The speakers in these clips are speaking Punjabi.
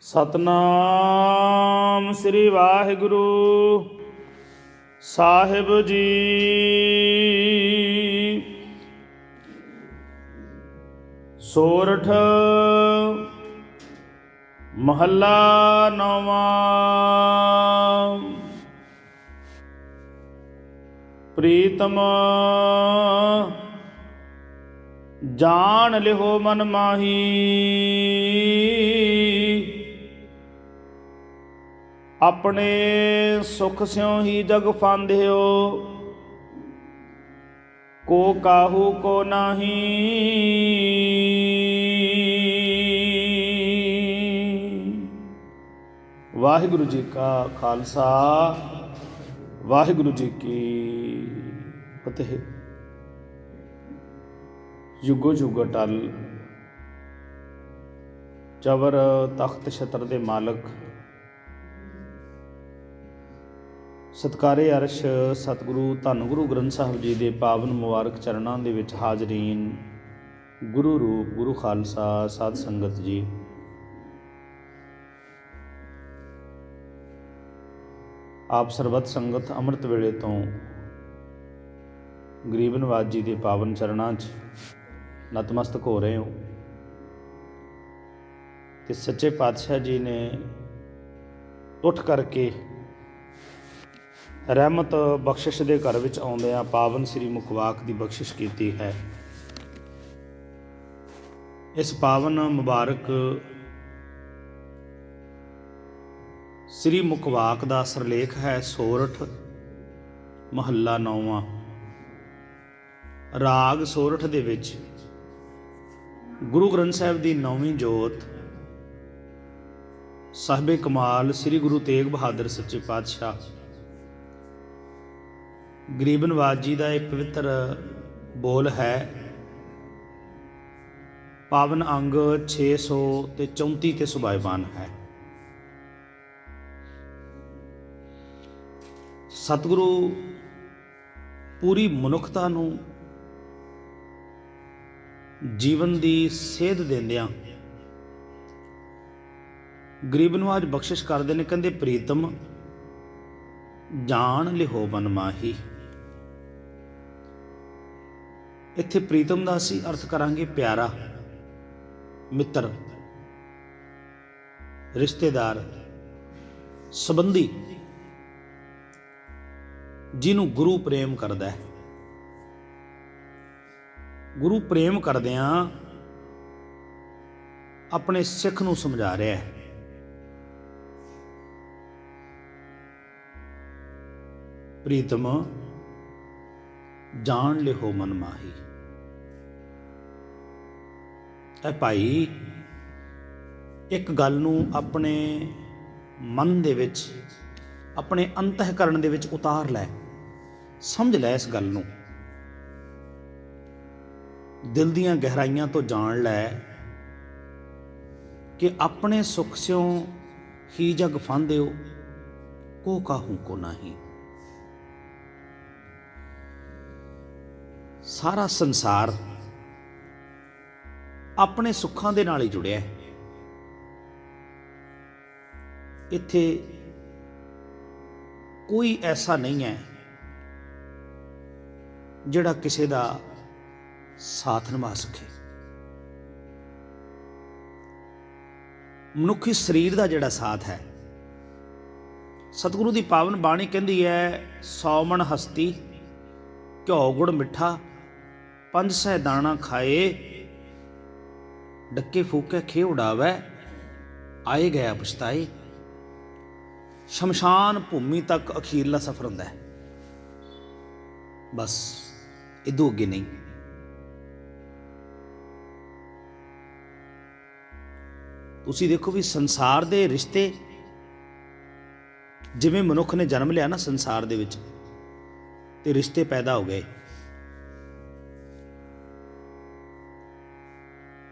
ਸਤਨਾਮ ਸ੍ਰੀ ਵਾਹਿਗੁਰੂ ਸਾਹਿਬ ਜੀ। ਸੋਰਠ ਮਹੱਲਾ ਨੌਵਾਂ। ਪ੍ਰੀਤਮ ਜਾਣ ਲਿਹੋ ਮਨ ਮਾਹੀ, ਆਪਣੇ ਸੁਖ ਸਿਉ ਹੀ ਜਗ ਫਾਂਧਿਓ, ਕੋ ਕਾਹੂ ਕੋ ਨਾਹੀ। ਵਾਹਿਗੁਰੂ ਜੀ ਕਾ ਖਾਲਸਾ, ਵਾਹਿਗੁਰੂ ਜੀ ਕੀ ਫਤਿਹ। ਯੁਗੋ ਯੁਗ ਅਟਲ, ਚਵਰ ਤਖਤ ਛਤਰ ਦੇ ਮਾਲਕ, ਸਤਿਕਾਰੇ ਅਰਸ਼ ਸਤਿਗੁਰੂ ਧੰਨ ਗੁਰੂ ਗ੍ਰੰਥ ਸਾਹਿਬ ਜੀ ਦੇ ਪਾਵਨ ਮੁਬਾਰਕ ਚਰਨਾਂ ਦੇ ਵਿੱਚ ਹਾਜ਼ਰੀਨ, ਗੁਰੂ ਰੂਪ ਗੁਰੂ ਖਾਲਸਾ ਸਾਧ ਸੰਗਤ ਜੀ। ਆਪ ਸਰਬੱਤ ਸੰਗਤ ਅੰਮ੍ਰਿਤ ਵੇਲੇ ਤੋਂ ਗਰੀਬ ਨਵਾਜ ਜੀ ਦੇ ਪਾਵਨ ਚਰਨਾਂ 'ਚ ਨਤਮਸਤਕ ਹੋ ਰਹੇ ਹੋ ਤੇ ਸੱਚੇ ਪਾਤਸ਼ਾਹ ਜੀ ਨੇ ਉੱਠ ਕਰਕੇ ਰਹਿਮਤ ਬਖਸ਼ਿਸ਼ ਦੇ ਘਰ ਵਿੱਚ ਆਉਂਦਿਆਂ ਪਾਵਨ ਸ੍ਰੀ ਮੁਖਵਾਕ ਦੀ ਬਖਸ਼ਿਸ਼ ਕੀਤੀ ਹੈ। ਇਸ ਪਾਵਨ ਮੁਬਾਰਕ ਸ੍ਰੀ ਮੁਖਵਾਕ ਦਾ ਸਿਰਲੇਖ ਹੈ ਸੋਰਠ ਮਹੱਲਾ ਨੌਵਾਂ। ਰਾਗ ਸੋਰਠ ਦੇ ਵਿੱਚ ਗੁਰੂ ਗ੍ਰੰਥ ਸਾਹਿਬ ਦੀ ਨੌਵੀਂ ਜੋਤ ਸਾਹਿਬੇ ਕਮਾਲ ਸ੍ਰੀ ਗੁਰੂ ਤੇਗ ਬਹਾਦਰ ਸੱਚੇ ਪਾਤਸ਼ਾਹ ਗਰੀਬ ਨਵਾਜ ਜੀ ਦਾ ਇਹ ਪਵਿੱਤਰ ਬੋਲ ਹੈ। ਪਾਵਨ ਅੰਗ 634 ਤੇ ਸੁਭਾਇਮਾਨ ਹੈ। ਸਤਿਗੁਰੂ ਪੂਰੀ ਮਨੁੱਖਤਾ ਨੂੰ ਜੀਵਨ ਦੀ ਸੇਧ ਦਿੰਦਿਆਂ ਗਰੀਬ ਨਵਾਜ ਬਖਸ਼ਿਸ਼ ਕਰਦੇ ਨੇ। ਕਹਿੰਦੇ ਪ੍ਰੀਤਮ ਜਾਣ ਲਿਹੋ ਮਨ ਮਾਹੀ। ਇੱਥੇ ਪ੍ਰੀਤਮ ਦਾ ਅਸੀਂ ਅਰਥ ਕਰਾਂਗੇ ਪਿਆਰਾ, ਮਿੱਤਰ, ਰਿਸ਼ਤੇਦਾਰ, ਸੰਬੰਧੀ, ਜਿਹਨੂੰ ਗੁਰੂ ਪ੍ਰੇਮ ਕਰਦਾ ਹੈ। ਗੁਰੂ ਪ੍ਰੇਮ ਕਰਦਿਆਂ ਆਪਣੇ ਸਿੱਖ ਨੂੰ ਸਮਝਾ ਰਿਹਾ ਹੈ। ਪ੍ਰੀਤਮ ਜਾਣ ਲਿਹੋ ਮਨ ਮਾਹੀ। ਇਹ ਭਾਈ ਇੱਕ ਗੱਲ ਨੂੰ ਆਪਣੇ ਮਨ ਦੇ ਵਿੱਚ, ਆਪਣੇ ਅੰਤਹਿਕਰਨ ਦੇ ਵਿੱਚ ਉਤਾਰ ਲੈ, ਸਮਝ ਲੈ। ਇਸ ਗੱਲ ਨੂੰ ਦਿਲ ਦੀਆਂ ਗਹਿਰਾਈਆਂ ਤੋਂ ਜਾਣ ਲੈ ਕਿ ਆਪਣੇ ਸੁਖ ਸਿਉ ਹੀ ਜਗ ਫਾਂਧਿਓ, ਕੋ ਕਾਹੂ ਕੋ ਨਾਹੀ। ਸਾਰਾ ਸੰਸਾਰ ਆਪਣੇ ਸੁੱਖਾਂ ਦੇ ਨਾਲ ਹੀ ਜੁੜਿਆ ਹੈ। ਇੱਥੇ ਕੋਈ ਐਸਾ ਨਹੀਂ ਹੈ ਜਿਹੜਾ ਕਿਸੇ ਦਾ ਸਾਥ ਨਿਭਾ ਸਕੇ। ਮਨੁੱਖੀ ਸਰੀਰ ਦਾ ਜਿਹੜਾ ਸਾਥ ਹੈ, ਸਤਿਗੁਰੂ ਦੀ ਪਾਵਨ ਬਾਣੀ ਕਹਿੰਦੀ ਹੈ, 100 ਮਣ ਹਸਤੀ ਘਿਓ ਗੁੜ ਮਿੱਠਾ, 500 ਦਾਣਾ ਖਾਏ, ਡੱਕੇ ਫੂਕੇ ਖੇ ਉਡਾਵੈ, ਆਏ ਗਿਆ ਪਛਤਾਏ। ਸ਼ਮਸ਼ਾਨ ਭੂਮੀ ਤੱਕ ਅਖੀਰਲਾ ਸਫ਼ਰ ਹੁੰਦਾ ਹੈ, ਬਸ ਇਦੋਂ ਅੱਗੇ ਨਹੀਂ। ਤੁਸੀਂ ਦੇਖੋ ਵੀ ਸੰਸਾਰ ਦੇ ਰਿਸ਼ਤੇ, ਜਿਵੇਂ ਮਨੁੱਖ ਨੇ ਜਨਮ ਲਿਆ ਨਾ ਸੰਸਾਰ ਦੇ ਵਿੱਚ, ਤੇ ਰਿਸ਼ਤੇ ਪੈਦਾ ਹੋ ਗਏ,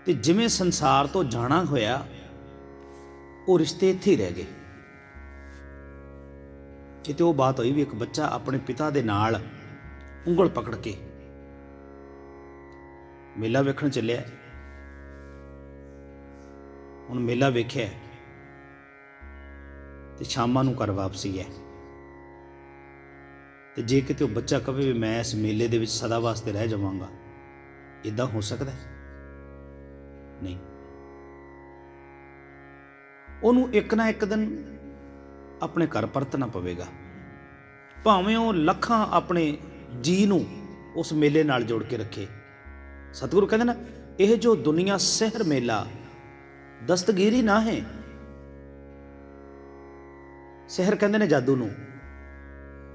ਤੇ ਜਿਵੇਂ ਸੰਸਾਰ ਤੋਂ ਜਾਣਾ ਹੋਇਆ, ਉਹ ਰਿਸ਼ਤੇ ਇੱਥੇ ਹੀ ਰਹਿ ਗਏ। ਕਿਤੇ ਉਹ ਬਾਤ ਹੋਈ ਵੀ ਇੱਕ ਬੱਚਾ ਆਪਣੇ ਪਿਤਾ ਦੇ ਨਾਲ ਉਂਗਲ ਪਕੜ ਕੇ ਮੇਲਾ ਵੇਖਣ ਚੱਲਿਆ। ਹੁਣ ਮੇਲਾ ਵੇਖਿਆ ਤੇ ਸ਼ਾਮਾਂ ਨੂੰ ਘਰ ਵਾਪਸੀ ਹੈ। ਤੇ ਜੇ ਕਿਤੇ ਉਹ ਬੱਚਾ ਕਹੇ ਵੀ ਮੈਂ ਇਸ ਮੇਲੇ ਦੇ ਵਿੱਚ ਸਦਾ ਵਾਸਤੇ ਰਹਿ ਜਾਵਾਂਗਾ, ਇੱਦਾਂ ਹੋ ਸਕਦਾ? ਨਹੀਂ। ਉਹਨੂੰ ਇੱਕ ਨਾ ਇੱਕ ਦਿਨ ਆਪਣੇ ਘਰ ਪਰਤਣਾ ਪਵੇਗਾ, ਭਾਵੇਂ ਉਹ ਲੱਖਾਂ ਆਪਣੇ ਜੀ ਨੂੰ ਉਸ ਮੇਲੇ ਨਾਲ ਜੋੜ ਕੇ ਰੱਖੇ। ਸਤਿਗੁਰੂ ਕਹਿੰਦੇ ਨਾ, ਇਹ ਜੋ ਦੁਨੀਆ ਸਹਿਰ ਮੇਲਾ ਦਸਤਗੀਰੀ ਨਾ ਹੈ। ਸਹਿਰ ਕਹਿੰਦੇ ਨੇ ਜਾਦੂ ਨੂੰ।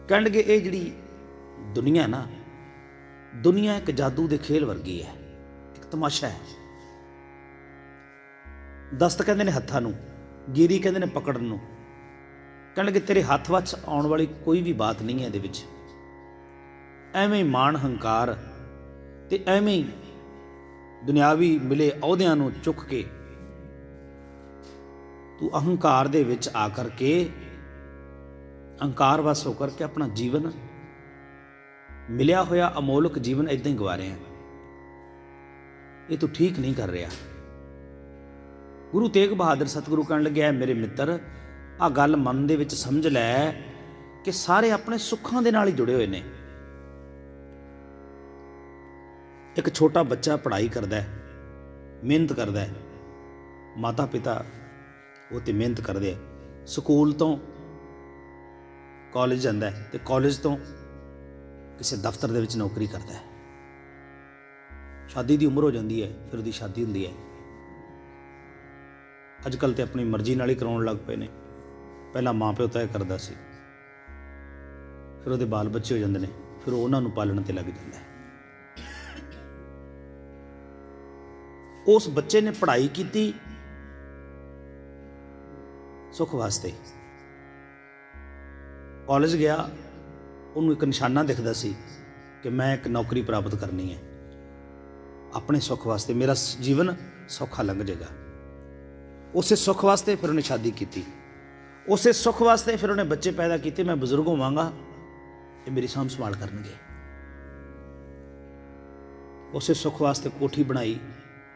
ਕਹਿਣਗੇ ਇਹ ਜਿਹੜੀ ਦੁਨੀਆ ਨਾ, ਦੁਨੀਆ ਇੱਕ ਜਾਦੂ ਦੇ ਖੇਲ ਵਰਗੀ ਹੈ, ਇੱਕ ਤਮਾਸ਼ਾ ਹੈ। ਦਸਤ ਕਹਿੰਦੇ ਨੇ ਹੱਥਾਂ ਨੂੰ, ਗੀਰੀ ਕਹਿੰਦੇ ਨੇ ਪਕੜਨ ਨੂੰ। ਕਹਿਣਗੇ ਤੇਰੇ ਹੱਥ ਵਿੱਚ ਆਉਣ ਵਾਲੀ ਕੋਈ ਵੀ ਬਾਤ ਨਹੀਂ ਹੈ ਇਹਦੇ ਵਿੱਚ। ਐਵੇਂ ਹੀ ਮਾਣ ਹੰਕਾਰ ਤੇ ਐਵੇਂ ਹੀ ਦੁਨਿਆਵੀ ਮਿਲੇ ਅਹੁਦਿਆਂ ਨੂੰ ਚੁੱਕ ਕੇ ਤੂੰ ਅਹੰਕਾਰ ਦੇ ਵਿੱਚ ਆ ਕਰਕੇ, ਅਹੰਕਾਰ ਵਸ ਹੋ ਕਰਕੇ ਆਪਣਾ ਜੀਵਨ, ਮਿਲਿਆ ਹੋਇਆ ਅਮੋਲਕ ਜੀਵਨ ਏਦਾਂ ਹੀ ਗਵਾ ਰਿਹਾ। ਇਹ ਤੂੰ ਠੀਕ ਨਹੀਂ ਕਰ ਰਿਹਾ। ਗੁਰੂ ਤੇਗ ਬਹਾਦਰ ਸਤਿਗੁਰੂ ਕਹਿਣ ਲੱਗਿਆ, ਮੇਰੇ ਮਿੱਤਰ, ਆਹ ਗੱਲ ਮਨ ਦੇ ਵਿੱਚ ਸਮਝ ਲੈ ਕਿ ਸਾਰੇ ਆਪਣੇ ਸੁੱਖਾਂ ਦੇ ਨਾਲ ਹੀ ਜੁੜੇ ਹੋਏ ਨੇ। ਇੱਕ ਛੋਟਾ ਬੱਚਾ ਪੜ੍ਹਾਈ ਕਰਦਾ ਹੈ, ਮਿਹਨਤ ਕਰਦਾ ਹੈ, ਮਾਤਾ ਪਿਤਾ ਉਹ ਤੇ ਮਿਹਨਤ ਕਰਦੇ ਆ। ਸਕੂਲ ਤੋਂ ਕਾਲਜ ਜਾਂਦਾ ਹੈ ਤੇ ਕਾਲਜ ਤੋਂ ਕਿਸੇ ਦਫ਼ਤਰ ਦੇ ਵਿੱਚ ਨੌਕਰੀ ਕਰਦਾ ਹੈ। ਸ਼ਾਦੀ ਦੀ ਉਮਰ ਹੋ ਜਾਂਦੀ ਹੈ, ਫਿਰ ਉਹਦੀ ਸ਼ਾਦੀ ਹੁੰਦੀ ਹੈ। ਅੱਜ ਕੱਲ੍ਹ ਤੇ ਆਪਣੀ ਮਰਜ਼ੀ ਨਾਲ ਹੀ ਕਰਾਉਣ ਲੱਗ ਪਏ ਨੇ। ਪਹਿਲਾਂ ਮਾਂ ਪਿਓ ਤੈਅ ਕਰਦਾ ਸੀ, ਫਿਰ ਉਹਦੇ ਬਾਲ ਬੱਚੇ ਹੋ ਜਾਂਦੇ ਨੇ, ਫਿਰ ਉਹਨਾਂ ਨੂੰ ਪਾਲਣ ਤੇ ਲੱਗ ਜਾਂਦਾ ਹੈ। ਉਸ ਬੱਚੇ ਨੇ ਪੜ੍ਹਾਈ ਕੀਤੀ ਸੁੱਖ ਵਾਸਤੇ, ਕਾਲਜ ਗਿਆ, ਉਹਨੂੰ ਇੱਕ ਨਿਸ਼ਾਨਾ ਦਿਖਦਾ ਸੀ ਕਿ ਮੈਂ ਇੱਕ ਨੌਕਰੀ ਪ੍ਰਾਪਤ ਕਰਨੀ ਹੈ ਆਪਣੇ ਸੁੱਖ ਵਾਸਤੇ, ਮੇਰਾ ਜੀਵਨ ਸੌਖਾ ਲੰਘ ਜਾਏਗਾ। ਉਸੇ ਸੁੱਖ ਵਾਸਤੇ ਫਿਰ ਉਹਨੇ ਸ਼ਾਦੀ ਕੀਤੀ, ਉਸੇ ਸੁੱਖ ਵਾਸਤੇ ਫਿਰ ਉਹਨੇ ਬੱਚੇ ਪੈਦਾ ਕੀਤੇ। ਮੈਂ ਬਜ਼ੁਰਗ ਹੋਵਾਂਗਾ, ਇਹ ਮੇਰੀ ਸਾਂਭ ਸੰਭਾਲ ਕਰਨਗੇ। ਉਸੇ ਸੁੱਖ ਵਾਸਤੇ ਕੋਠੀ ਬਣਾਈ,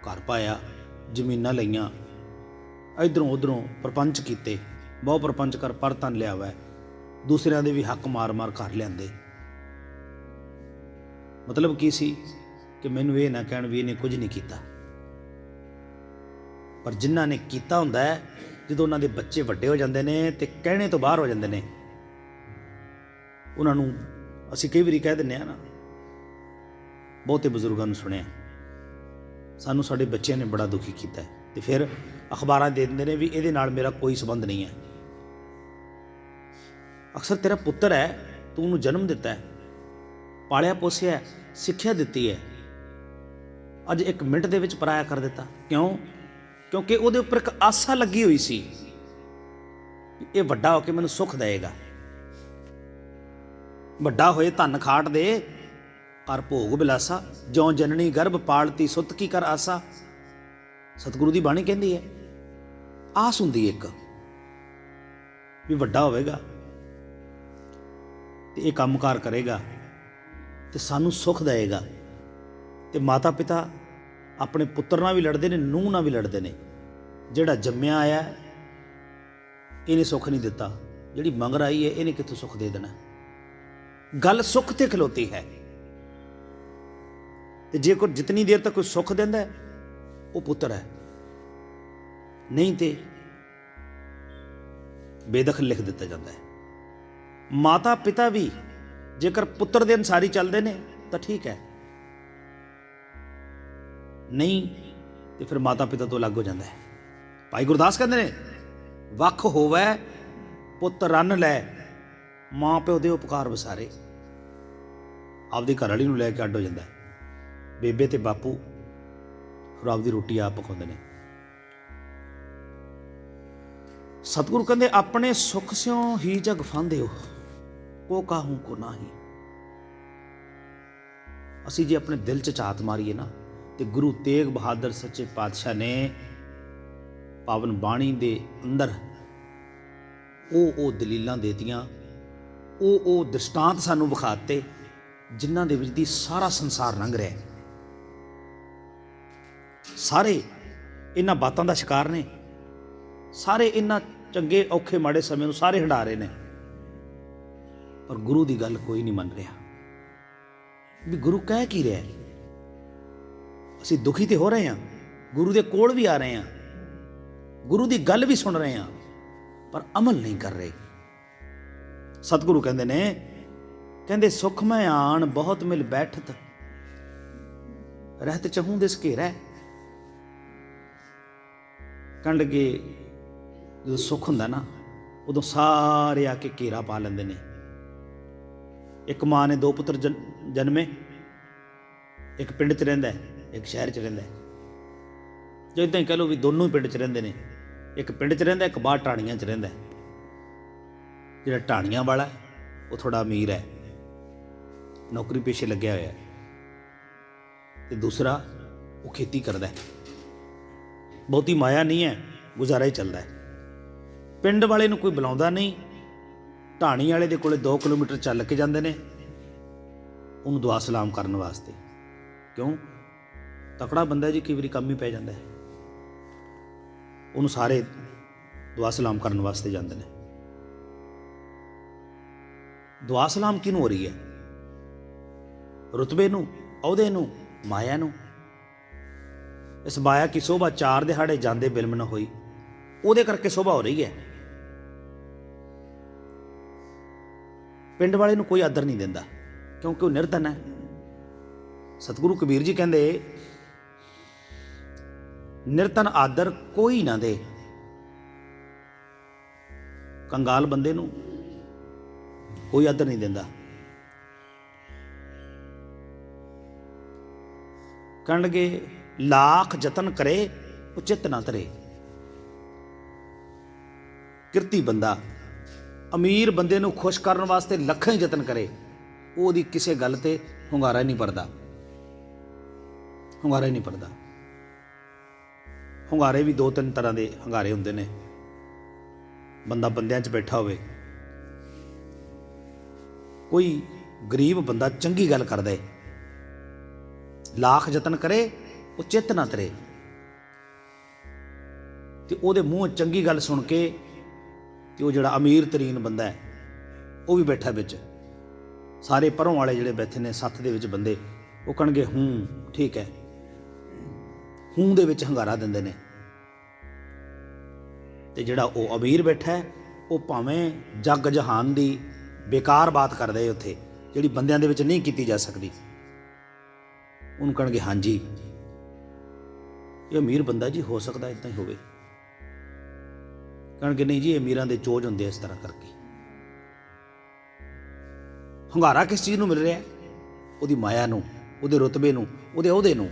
ਘਰ ਪਾਇਆ, ਜ਼ਮੀਨਾਂ ਲਈਆਂ, ਇੱਧਰੋਂ ਉੱਧਰੋਂ ਪ੍ਰਪੰਚ ਕੀਤੇ, ਬਹੁਤ ਪ੍ਰਪੰਚ ਕਰ ਪਰ ਧਨ ਲਿਆ ਵਾ, ਦੂਸਰਿਆਂ ਦੇ ਵੀ ਹੱਕ ਮਾਰ ਮਾਰ ਘਰ ਲਿਆਂਦੇ। ਮਤਲਬ ਕੀ ਸੀ ਕਿ ਮੈਨੂੰ ਇਹ ਨਾ ਕਹਿਣ ਵੀ ਇਹਨੇ ਕੁਝ ਨਹੀਂ ਕੀਤਾ। ਪਰ ਜਿਨ੍ਹਾਂ ਨੇ ਕੀਤਾ ਹੁੰਦਾ ਹੈ, ਜਦੋਂ ਉਹਨਾਂ ਦੇ ਬੱਚੇ ਵੱਡੇ ਹੋ ਜਾਂਦੇ ਨੇ ਤੇ ਕਹਿਣੇ ਤੋਂ ਬਾਹਰ ਹੋ ਜਾਂਦੇ ਨੇ, ਉਹਨਾਂ ਨੂੰ ਅਸੀਂ ਕਈ ਵਾਰੀ ਕਹਿ ਦਿੰਦੇ ਹਾਂ ਨਾ, ਬਹੁਤੇ ਬਜ਼ੁਰਗਾਂ ਨੂੰ ਸੁਣਿਆ, ਸਾਨੂੰ ਸਾਡੇ ਬੱਚਿਆਂ ਨੇ ਬੜਾ ਦੁਖੀ ਕੀਤਾ ਹੈ, ਤੇ ਫਿਰ ਅਖਬਾਰਾਂ ਦੇ ਦਿੰਦੇ ਨੇ ਵੀ ਇਹਦੇ ਨਾਲ ਮੇਰਾ ਕੋਈ ਸੰਬੰਧ ਨਹੀਂ ਹੈ। ਅਕਸਰ ਤੇਰਾ ਪੁੱਤਰ ਹੈ, ਤੂੰ ਉਹਨੂੰ ਜਨਮ ਦਿੱਤਾ ਹੈ, ਪਾਲਿਆ ਪੋਸਿਆ, ਸਿੱਖਿਆ ਦਿੱਤੀ ਹੈ, ਅੱਜ ਇੱਕ ਮਿੰਟ ਦੇ ਵਿੱਚ ਪਰਾਇਆ ਕਰ ਦਿੱਤਾ। ਕਿਉਂ? ਕਿਉਂਕਿ ਉਹਦੇ ਉੱਪਰ ਇੱਕ ਆਸਾ ਲੱਗੀ ਹੋਈ ਸੀ, ਇਹ ਵੱਡਾ ਹੋ ਕੇ ਮੈਨੂੰ ਸੁੱਖ ਦੇਵੇਗਾ, ਵੱਡਾ ਹੋਏ ਧਨ ਖਾਟ ਦੇ, ਕਰ ਭੋਗ ਬਿਲਾਸਾ, ਜਿਉਂ ਜਨਨੀ ਗਰਭ ਪਾਲਤੀ ਸੁੱਤ ਕੀ ਕਰ ਆਸਾ। ਸਤਿਗੁਰੂ ਦੀ ਬਾਣੀ ਕਹਿੰਦੀ ਹੈ, ਆਸ ਹੁੰਦੀ ਇੱਕ ਵੀ ਵੱਡਾ ਹੋਵੇਗਾ ਤੇ ਇਹ ਕੰਮਕਾਰ ਕਰੇਗਾ ਤੇ ਸਾਨੂੰ ਸੁੱਖ ਦੇਵੇਗਾ। ਤੇ ਮਾਤਾ ਪਿਤਾ ਆਪਣੇ ਪੁੱਤਰ ਨਾਲ ਵੀ ਲੜਦੇ ਨੇ, ਨੂੰਹ ਨਾਲ ਵੀ ਲੜਦੇ ਨੇ। ਜਿਹੜਾ ਜੰਮਿਆ ਆਇਆ ਇਹਨੇ ਸੁੱਖ ਨਹੀਂ ਦਿੱਤਾ, ਜਿਹੜੀ ਮੰਗਰ ਆਈ ਹੈ ਇਹਨੇ ਕਿੱਥੋਂ ਸੁੱਖ ਦੇ ਦੇਣਾ। ਗੱਲ ਸੁੱਖ ਤੇ ਖਲੋਤੀ ਹੈ। ਤੇ ਜੇ ਕੋਈ ਜਿਤਨੀ ਦੇਰ ਤੱਕ ਕੋਈ ਸੁੱਖ ਦਿੰਦਾ ਹੈ ਉਹ ਪੁੱਤਰ ਹੈ, ਨਹੀਂ ਤੇ ਬੇਦਖਲ ਲਿਖ ਦਿੱਤਾ ਜਾਂਦਾ ਹੈ। ਮਾਤਾ ਪਿਤਾ ਵੀ ਜੇਕਰ ਪੁੱਤਰ ਦੇ ਅਨੁਸਾਰ ਹੀ ਚੱਲਦੇ ਨੇ ਤਾਂ ਠੀਕ ਹੈ, ਨਹੀਂ ਤੇ ਫਿਰ ਮਾਤਾ ਪਿਤਾ ਤੋਂ ਅਲੱਗ ਹੋ ਜਾਂਦਾ ਹੈ। ਭਾਈ ਗੁਰਦਾਸ ਕਹਿੰਦੇ ਨੇ, ਵੱਖ ਹੋਵੇ ਪੁੱਤ ਰੰਨ ਲੈ, ਮਾਂ ਪਿਓ ਦੇ ਉਪਕਾਰ ਵਿਸਾਰੇ। ਆਪਦੀ ਘਰ ਵਾਲੀ ਨੂੰ ਲੈ ਕੇ ਅੱਡ ਹੋ ਜਾਂਦਾ ਹੈ। ਬੇਬੇ ਤੇ ਬਾਪੂ ਫਿਰ ਆਪਦੀ ਰੋਟੀ ਆਪ ਪਕਾਉਂਦੇ ਨੇ। ਸਤਿਗੁਰੂ ਕਹਿੰਦੇ, ਆਪਣੇ ਸੁੱਖ ਸਿਉ ਹੀ ਜਗ ਫਾਂਦੇ ਹੋ, ਕੋ ਕਾਹੂ ਕੋ ਨਾਹੀ। ਅਸੀਂ ਜੇ ਆਪਣੇ ਦਿਲ 'ਚ ਝਾਤ ਮਾਰੀਏ ਨਾ, ਤੇ ਗੁਰੂ ਤੇਗ ਬਹਾਦਰ ਸੱਚੇ ਪਾਤਸ਼ਾਹ ਨੇ ਪਾਵਨ ਬਾਣੀ ਦੇ ਅੰਦਰ ਉਹ ਦਲੀਲਾਂ ਦੇਤੀਆਂ, ਉਹ ਦ੍ਰਿਸ਼ਟਾਂਤ ਸਾਨੂੰ ਵਿਖਾਤੇ, ਜਿਨ੍ਹਾਂ ਦੇ ਵਿੱਚ ਦੀ ਸਾਰਾ ਸੰਸਾਰ ਲੰਘ ਰਿਹਾ। ਸਾਰੇ ਇਹਨਾਂ ਬਾਤਾਂ ਦਾ ਸ਼ਿਕਾਰ ਨੇ, ਸਾਰੇ ਇਹਨਾਂ ਚੰਗੇ ਔਖੇ ਮਾੜੇ ਸਮੇਂ ਨੂੰ ਸਾਰੇ ਹੰਢਾ ਰਹੇ ਨੇ, ਪਰ ਗੁਰੂ ਦੀ ਗੱਲ ਕੋਈ ਨਹੀਂ ਮੰਨ ਰਿਹਾ ਵੀ ਗੁਰੂ ਕਹਿ ਕੀ ਰਿਹਾ। ਅਸੀਂ ਦੁਖੀ ਤੇ ਹੋ ਰਹੇ ਹਾਂ, ਗੁਰੂ ਦੇ ਕੋਲ ਵੀ ਆ ਰਹੇ ਹਾਂ, ਗੁਰੂ ਦੀ ਗੱਲ ਵੀ ਸੁਣ ਰਹੇ ਹਾਂ, ਪਰ ਅਮਲ ਨਹੀਂ ਕਰ ਰਹੇ। ਸਤਿਗੁਰੂ ਕਹਿੰਦੇ ਨੇ, ਕਹਿੰਦੇ ਸੁਖ ਮੈਂ ਆਣ ਬਹੁਤ ਮਿਲ ਬੈਠਤ, ਰਹਿਤ ਚਹੂੰ ਦਿਸ ਘੇਰੈ। ਕਹਿਣ ਲੱਗੇ ਜਦੋਂ ਸੁੱਖ ਹੁੰਦਾ ਨਾ, ਉਦੋਂ ਸਾਰੇ ਆ ਕੇ ਘੇਰਾ ਪਾ ਲੈਂਦੇ ਨੇ। ਇੱਕ ਮਾਂ ਨੇ 2 ਪੁੱਤਰ ਜਨਮੇ, ਇੱਕ ਪਿੰਡ 'ਚ ਰਹਿੰਦਾ, ਇੱਕ ਸ਼ਹਿਰ 'ਚ ਰਹਿੰਦਾ। ਜੋ ਇੱਦਾਂ ਹੀ ਕਹਿ ਲਓ ਵੀ ਦੋਨੋਂ ਹੀ ਪਿੰਡ 'ਚ ਰਹਿੰਦੇ ਨੇ, ਇੱਕ ਪਿੰਡ 'ਚ ਰਹਿੰਦਾ, ਇੱਕ ਬਾਹਰ ਢਾਣੀਆਂ 'ਚ ਰਹਿੰਦਾ। ਜਿਹੜਾ ਢਾਣੀਆਂ ਵਾਲਾ ਉਹ ਥੋੜ੍ਹਾ ਅਮੀਰ ਹੈ, ਨੌਕਰੀ ਪੇਸ਼ੇ ਲੱਗਿਆ ਹੋਇਆ, ਤੇ ਦੂਸਰਾ ਉਹ ਖੇਤੀ ਕਰਦਾ, ਬਹੁਤੀ ਮਾਇਆ ਨਹੀਂ ਹੈ, ਗੁਜ਼ਾਰਾ ਹੀ ਚੱਲਦਾ ਹੈ। ਪਿੰਡ ਵਾਲੇ ਨੂੰ ਕੋਈ ਬੁਲਾਉਂਦਾ ਨਹੀਂ, ਢਾਣੀ ਵਾਲੇ ਦੇ ਕੋਲੇ 2 ਕਿਲੋਮੀਟਰ ਚੱਲ ਕੇ ਜਾਂਦੇ ਨੇ ਉਹਨੂੰ ਦੁਆ ਸਲਾਮ ਕਰਨ ਵਾਸਤੇ। ਕਿਉਂ? ਤਕੜਾ ਬੰਦਾ ਜੀ, ਕਈ ਵਾਰੀ ਕੰਮ ਹੀ ਪੈ ਜਾਂਦਾ ਹੈ, ਉਹਨੂੰ ਸਾਰੇ ਦੁਆ ਸਲਾਮ ਕਰਨ ਵਾਸਤੇ ਜਾਂਦੇ ਨੇ। ਦੁਆ ਸਲਾਮ ਕਿਹਨੂੰ ਹੋ ਰਹੀ ਹੈ? ਰੁਤਬੇ ਨੂੰ, ਅਹੁਦੇ ਨੂੰ, ਮਾਇਆ ਨੂੰ। ਇਸ ਮਾਇਆ ਕੀ ਸ਼ੋਭਾ 4 ਦਿਹਾੜੇ ਜਾਂਦੇ ਬਿਲਮ ਨਾ ਹੋਈ, ਉਹਦੇ ਕਰਕੇ ਸ਼ੋਭਾ ਹੋ ਰਹੀ ਹੈ। ਪਿੰਡ ਵਾਲੇ ਨੂੰ ਕੋਈ ਆਦਰ ਨਹੀਂ ਦਿੰਦਾ, ਕਿਉਂਕਿ ਉਹ ਨਿਰਧਨ ਹੈ। ਸਤਿਗੁਰੂ ਕਬੀਰ ਜੀ ਕਹਿੰਦੇ, ਨਿਰਧਨ ਆਦਰ ਕੋਈ ਨਾ ਦੇ। ਕੰਗਾਲ ਬੰਦੇ ਨੂੰ ਕੋਈ ਆਦਰ ਨਹੀਂ ਦਿੰਦਾ। ਕਹਿਣ ਲੱਗੇ, ਲੱਖ ਯਤਨ ਕਰੇ ਉਹ ਚਿੱਤ ਨਾ ਧਰੇ। ਕਿਰਤੀ ਬੰਦਾ ਅਮੀਰ ਬੰਦੇ ਨੂੰ ਖੁਸ਼ ਕਰਨ ਵਾਸਤੇ ਲੱਖਾਂ ਹੀ ਯਤਨ ਕਰੇ, ਉਹਦੀ ਕਿਸੇ ਗੱਲ ਤੇ ਹੁੰਗਾਰਾ ਹੀ ਨਹੀਂ ਭਰਦਾ, ਹੁੰਗਾਰਾ ਹੀ ਨਹੀਂ ਭਰਦਾ। ਹੁੰਗਾਰੇ ਵੀ 2-3 ਤਰ੍ਹਾਂ ਦੇ ਹੁੰਗਾਰੇ ਹੁੰਦੇ ਨੇ। ਬੰਦਾ ਬੰਦਿਆਂ 'ਚ ਬੈਠਾ ਹੋਵੇ, ਕੋਈ ਗਰੀਬ ਬੰਦਾ ਚੰਗੀ ਗੱਲ ਕਰਦਾ ਏ, ਲੱਖ ਯਤਨ ਕਰੇ ਉਹ ਚਿੱਤ ਨਾ ਧਰੇ, ਤੇ ਉਹਦੇ ਮੂੰਹ ਚੰਗੀ ਗੱਲ ਸੁਣ ਕੇ ਤੇ ਉਹ ਜਿਹੜਾ ਅਮੀਰ ਤਰੀਨ ਬੰਦਾ ਹੈ ਉਹ ਵੀ ਬੈਠਾ ਵਿੱਚ, ਸਾਰੇ ਪਰੋਂ ਵਾਲੇ ਜਿਹੜੇ ਬੈਠੇ ਨੇ ਸੱਥ ਦੇ ਵਿੱਚ ਬੰਦੇ, ਉਹ ਕਹਿਣਗੇ ਹੂੰ ਠੀਕ ਹੈ, ਹੂੰ ਦੇ ਵਿੱਚ ਹੰਗਾਰਾ ਦਿੰਦੇ ਨੇ। ਤੇ ਜਿਹੜਾ ਉਹ ਅਮੀਰ ਬੈਠਾ ਹੈ, ਉਹ ਭਾਵੇਂ ਜੱਗ ਜਹਾਨ ਦੀ ਬੇਕਾਰ ਬਾਤ ਕਰਦਾ ਹੈ ਉੱਥੇ, ਜਿਹੜੀ ਬੰਦਿਆਂ ਦੇ ਵਿੱਚ ਨਹੀਂ ਕੀਤੀ ਜਾ ਸਕਦੀ, ਉਹਨੂੰ ਕਹਿਣਗੇ ਹਾਂਜੀ ਇਹ ਅਮੀਰ ਬੰਦਾ ਜੀ, ਹੋ ਸਕਦਾ ਇੱਦਾਂ ਹੀ ਹੋਵੇ। ਕਹਿਣਗੇ ਨਹੀਂ ਜੀ, ਅਮੀਰਾਂ ਦੇ ਚੋਜ ਹੁੰਦੇ ਇਸ ਤਰ੍ਹਾਂ ਕਰਕੇ। ਹੁੰਗਾਰਾ ਕਿਸ ਚੀਜ਼ ਨੂੰ ਮਿਲ ਰਿਹਾ? ਉਹਦੀ ਮਾਇਆ ਨੂੰ, ਉਹਦੇ ਰੁਤਬੇ ਨੂੰ, ਉਹਦੇ ਅਹੁਦੇ ਨੂੰ।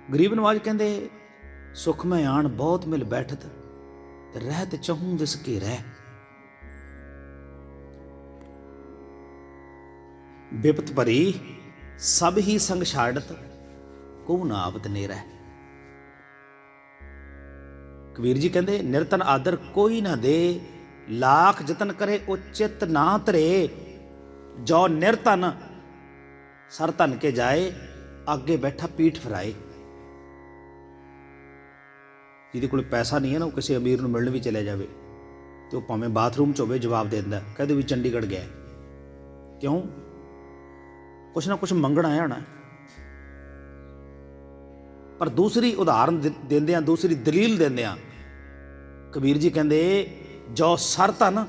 ਗਰੀਬ ਨਵਾਜ ਕਹਿੰਦੇ, ਸੁਖ ਮੈਂ ਆਣ ਬਹੁਤ ਮਿਲ ਬੈਠਤ, ਤੇ ਰਹਿਤ ਚਹੂੰ ਦਿਸ ਘੇਰੈ। ਬਿਪਤ ਭਰੀ ਸਭ ਹੀ ਸੰਗ ਛਾੜਤ, ਕੋ ਨਾ ਆਵਤ ਨੇਰੈ। ਕਬੀਰ ਜੀ ਕਹਿੰਦੇ, ਨਿਰਤਨ ਆਦਰ ਕੋਈ ਨਾ ਦੇ, ਲੱਖ ਯਤਨ ਕਰੇ ਉਹ ਚਿੱਤ ਨਾ ਧਰੇ। ਜੋ ਨਿਰਤਨ ਸਰ ਧਨ ਕੇ ਜਾਏ, ਅੱਗੇ ਬੈਠਾ ਪੀਠ ਫਿਰਾਏ। ਜਿਹਦੇ ਕੋਲ ਪੈਸਾ ਨਹੀਂ ਹੈ ਨਾ, ਉਹ ਕਿਸੇ ਅਮੀਰ ਨੂੰ ਮਿਲਣ ਵੀ ਚਲੇ ਜਾਵੇ ਤੇ ਉਹ ਭਾਵੇਂ ਬਾਥਰੂਮ 'ਚ ਹੋਵੇ ਜਵਾਬ ਦੇ ਦਿੰਦਾ, ਕਹਿੰਦੇ ਵੀ ਚੰਡੀਗੜ੍ਹ ਗਿਆ। ਕਿਉਂ? ਕੁਛ ਨਾ ਕੁਛ ਮੰਗਣ ਆਇਆ ਹੋਣਾ। ਪਰ ਦੂਸਰੀ ਉਦਾਹਰਨ ਦਿੰਦਿਆਂ, ਦੂਸਰੀ ਦਲੀਲ ਦਿੰਦਿਆਂ ਕਬੀਰ ਜੀ ਕਹਿੰਦੇ, ਜੋ ਸਰ ਧਨ